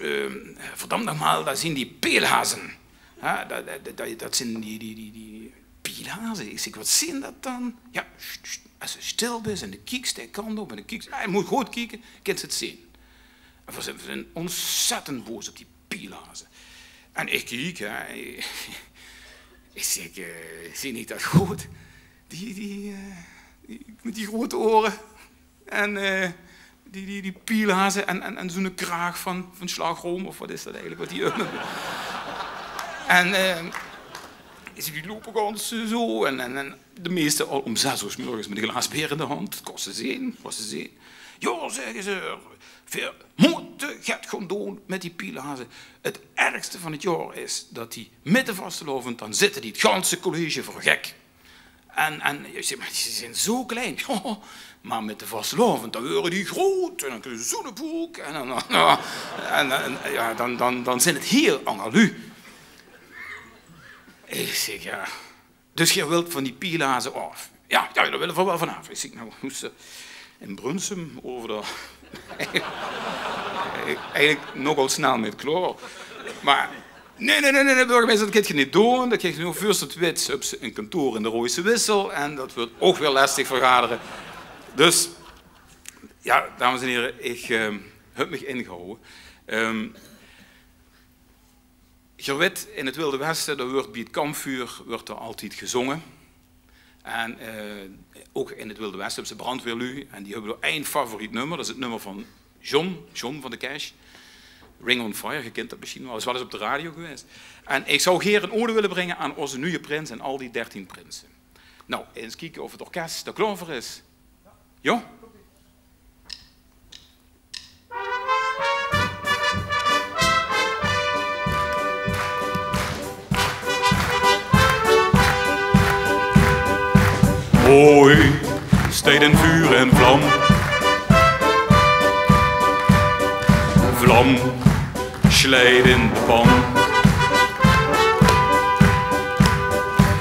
verdammt nogmaals, daar zien die peelhazen. Ja, dat zijn die pielhazen. Ik zeg, wat zien dat dan? Ja, als je stil bent en de kieksteek kan op en de kieksteek... Hij moet goed kijken, kan ze het zien. En we zijn ontzettend boos op die pielhazen. En ik kijk, hè, ik zeg, zie niet dat goed? Die met die grote oren en die pielhazen en zo'n kraag van slagroom, of wat is dat eigenlijk, wat die en die lopen ganz zo en de meeste al om 6 uur 's morgens met een glaas bier in de hand. Kost ze zien. Ja, zeggen ze, we moeten het gaan doen met die pielhazen. Het ergste van het jaar is dat die midden vastelovend, dan zitten die het ganse college voor gek. En je zegt, maar die zijn zo klein. Ja, maar met de vastelovend, dan worden die groot en dan kun je zo'n boek en dan zijn het heel angalu. Ik zeg, ja, dus je wilt van die pielhazen af? Ja, daar willen we wel vanaf. Ik zeg, nou, moest in Brunsum over de... Eigenlijk nogal snel met kloor. Maar nee, burgemeester, dat kan je niet doen. Dat krijg je nu first het wit op een kantoor in de Rooise Wissel. En dat wordt ook weer lastig vergaderen. Dus, ja, dames en heren, ik heb me ingehouden. Je weet, in het Wilde Westen, daar wordt bij het kampvuur wordt er altijd gezongen. En ook in het Wilde Westen hebben ze brandweerlu. En die hebben er één favoriet nummer. Dat is het nummer van John van de Cash. Ring on Fire, je kent dat misschien wel. Dat is wel eens op de radio geweest. En ik zou hier een ode willen brengen aan onze nieuwe prins en al die 13 prinsen. Nou, eens kijken of het orkest er klaar voor is. Ja? Hoi, steed in vuur en vlam. Vlam, slijt in de pan.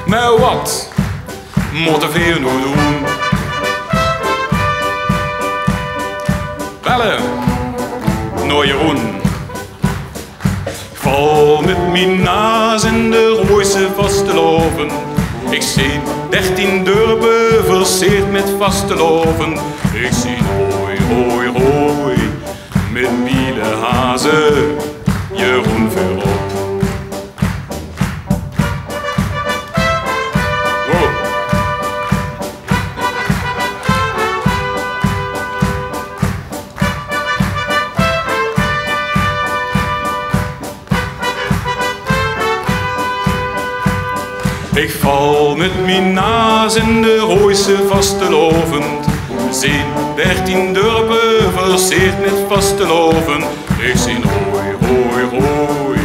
Maar wat moeten we nu doen? Bellen, naar Jeroen. Ik val met mijn naas in de Rooise vasteloven. Ik zie 13 dorpen versierd met vasteloven. Ik zie hoi, hoi, hoi, met biele hazen, Jeroen voorop. Wow. Ik val met mijn naas in de Rooise vasteloven. Zie 13 dorpen versierd met vasteloven. Ik zie hoi, hoi, hoi,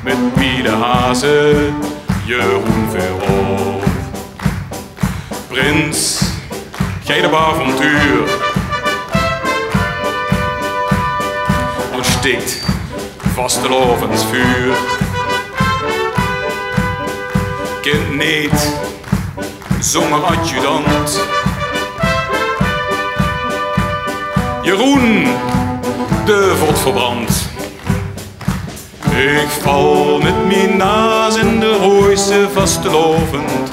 met biele hazen, Jeroen voorop. Prins, gij de avontuur, ontsteekt vastelovens vuur. Kind niet, zomaar adjudant. Jeroen, de wordt verbrand. Ik val met mijn naas in de Rooise vastelovend.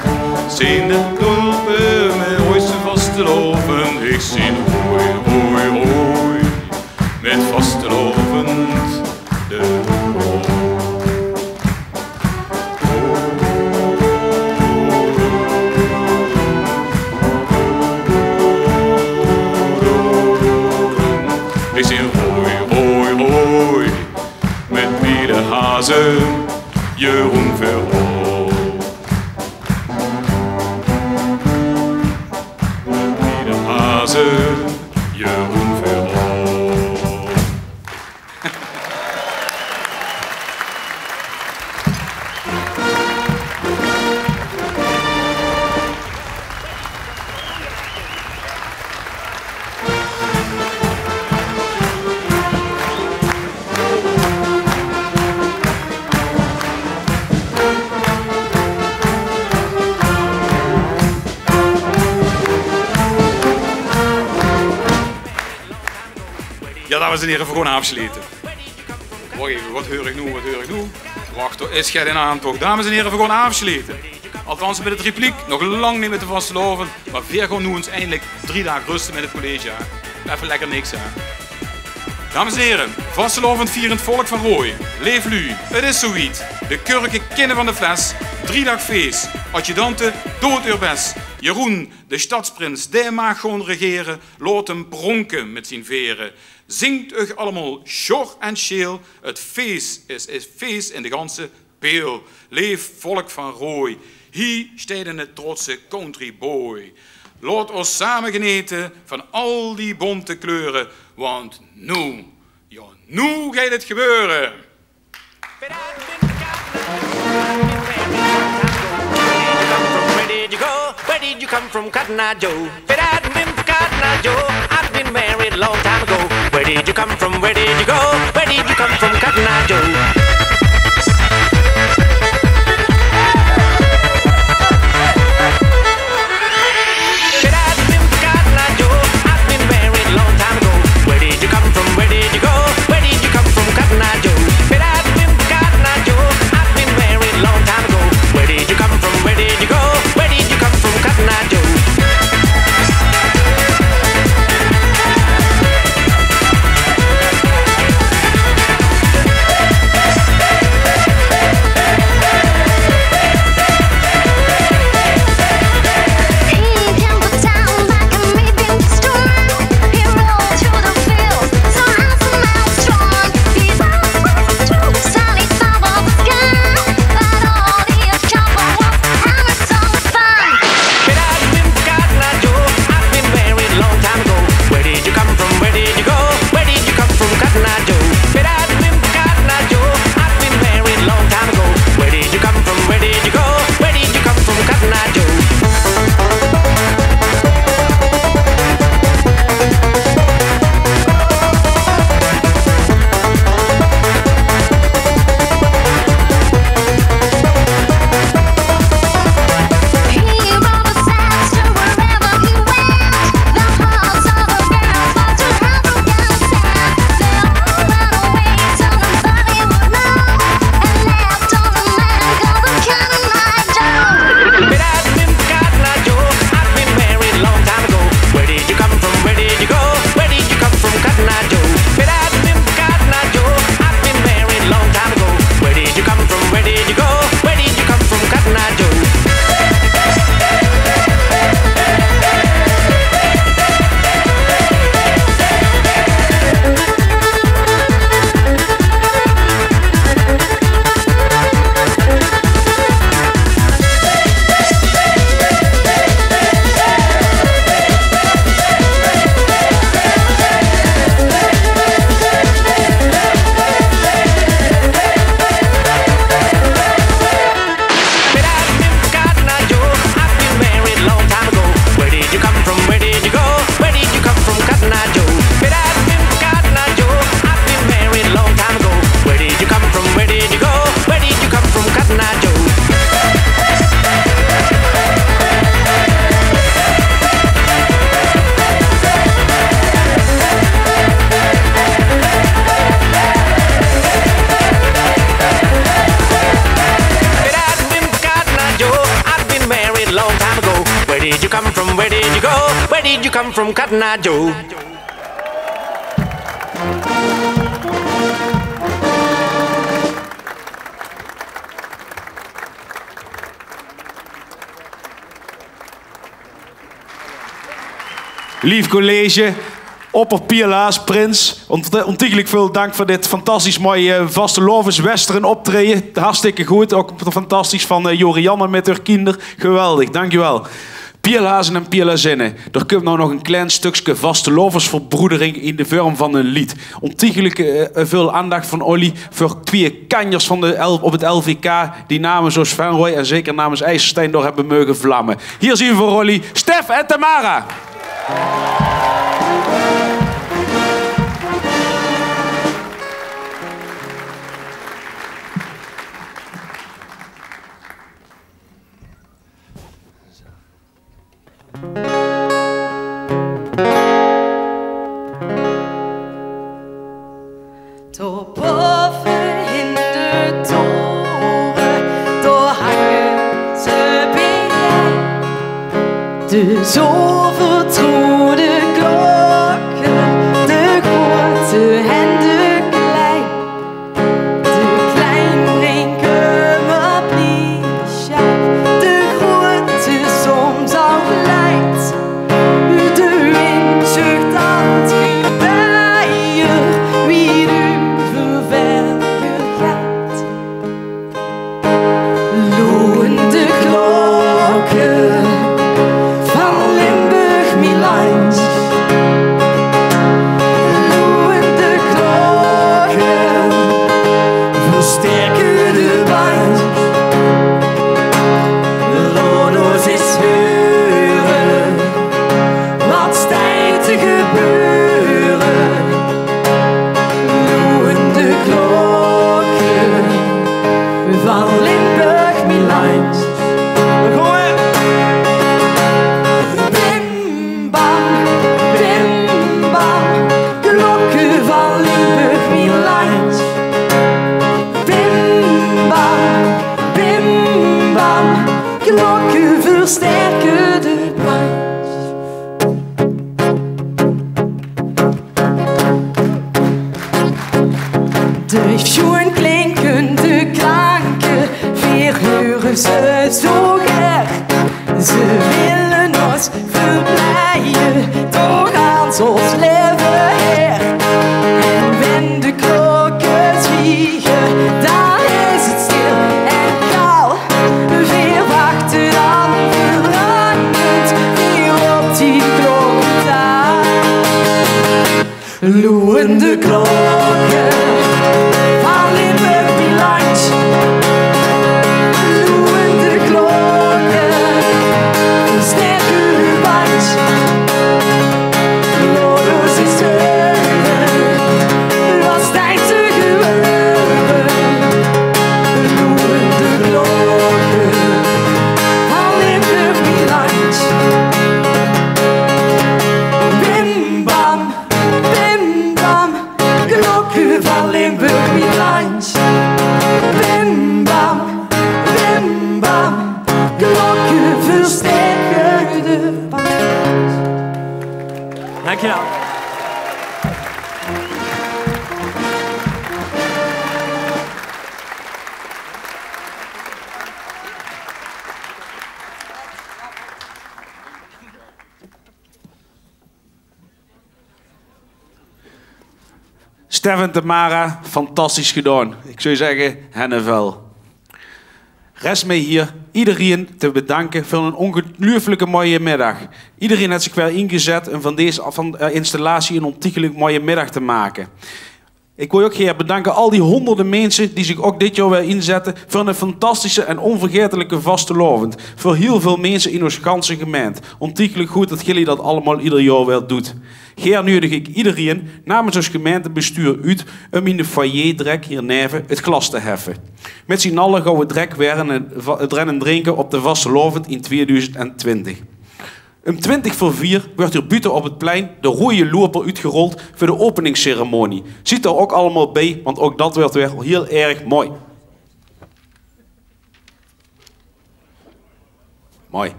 Zien de dorpen met Rooise vastelovend. Ik zie hoi, hoi, hoi, met vastelovend de rood. Ik zie hoi, hoi, hoi, met biele hazen, Jeroen voorop. Met biele hazen, Jeroen voorop. Ja, dames en heren, we gaan afsluiten. Wacht even, wat hoor ik nu, wat hoor ik nu? Wacht, er is geen aantocht. Dames en heren, we gaan afsluiten. Althans met het repliek, nog lang niet met de vasteloven, maar we gaan nu eens eindelijk 3 dagen rusten met het college. Even lekker niks aan. Dames en heren, vastelovend vierend volk van Rooij. Leef lu, het is zoiets. De kurken kennen van de fles, 3 dagen feest. Adjudanten, dood uw best. Jeroen, de stadsprins, die mag gewoon regeren. Laat hem pronken met zijn veren. Zingt euch allemaal schor en scheel. Het feest is feest in de ganse peel. Leef volk van Rooij. Hier staat een trotse country boy. Laat ons samen genieten van al die bonte kleuren. Want nu, ja, nu gaat het gebeuren. Where did you come from, Cotton Eye Joe? But I've been from Cotton Eye Joe. I've been married a long time ago. Where did you come from? Where did you go? Where did you come from, Cotton Eye Joe? you go? Where did you come from, Cotton Eye Joe? Lief college, opperpielaars, Prins. Ontiegelijk veel dank voor dit fantastisch mooie vastelovens western optreden. Hartstikke goed, ook fantastisch van Jorianne met haar kinder. Geweldig, dankjewel. Pielhazen en pielazinnen. Er komt nou nog een klein stukje vasteloversverbroedering in de vorm van een lied. Ontiegelijk veel aandacht van Olly voor twee kanjers van op het LVK die namen zoals Van Roy en zeker namens IJsselstein door hebben mogen vlammen. Hier zien we voor Olly Stef en Tamara. Door boven in de toren, door hangen ze bij. De zo vertrouwde klokken, de grote en de klein. De klein brengen me blies af, de grote soms ook leidt. De wind zucht aan het gebeier, wie nu verwerken gaat. Loeiende klokken van Limburg, Milans. Loeiende klokken versterken de band. Rodos is huren, wat staat te gebeuren? Loeiende klokken van Limburg, Milans. Bim bam, klokken van Limburg, Milans. Bim bam, klokken versterken de band. De schoen klinken, de kranken, verhuren ze zo graag. Ze willen ons verblijden, toch gaan ze ons leven her. En wenn de klokken zwiegen, dan is het stil en kaal. Weer wachten dan verlangend, weer op die kloktaal. Loeiende klokken van Limburg, Milans. Loeiende klokken versterken de band. Rodos is huren, wat staat te gebeuren? Loeiende klokken van Limburg, Milans. Bim bam, klokken van Limburg, Milans. Bim bam, klokken versterken de band. Dankjewel. Stef en Tamara, fantastisch gedaan. Ik zou zeggen, hennevel. Rest mij hier iedereen te bedanken voor een ongelooflijke mooie middag. Iedereen heeft zich weer ingezet om van deze installatie een ontiegelijk mooie middag te maken. Ik wil ook graag bedanken al die honderden mensen die zich ook dit jaar weer inzetten voor een fantastische en onvergetelijke vastelovend. Voor heel veel mensen in onze ganse gemeente. Ontiegelijk goed dat jullie dat allemaal ieder jaar weer doet. Graag nodig ik iedereen namens ons gemeentebestuur uit om in de foyer direct hier neven het glas te heffen. Met z'n allen gaan we direct weer het rennen drinken op de vastelovend in 2020. Om 4:20 wordt er buiten op het plein de rode loper uitgerold voor de openingsceremonie. Zit er ook allemaal bij, want ook dat wordt weer heel erg mooi. Mooi.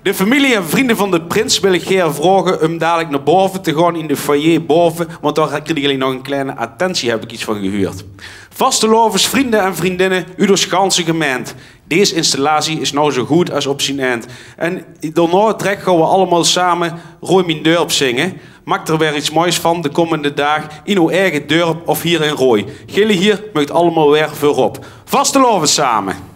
De familie en vrienden van de prins wil ik graag vragen om dadelijk naar boven te gaan in de foyer boven, want daar krijgen jullie nog een kleine attentie, heb ik iets van gehoord. Vastelovers, vrienden en vriendinnen, u door ganse gemeente. Deze installatie is nou zo goed als op zijn eind. En daarna trek gaan we allemaal samen Rooi mijn dorp zingen. Maak er weer iets moois van de komende dag in uw eigen dorp of hier in Rooi. Jullie hier moet allemaal weer voorop. Vastelovers samen.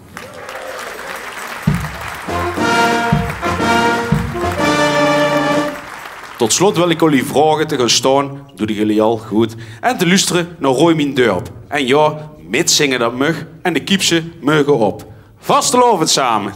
Tot slot wil ik jullie vragen te gaan staan, doe jullie al goed, en te luisteren naar Rooi mijn dorp. En ja, mitzingen dat mag en de kiepsen mogen op. Vastelovers samen.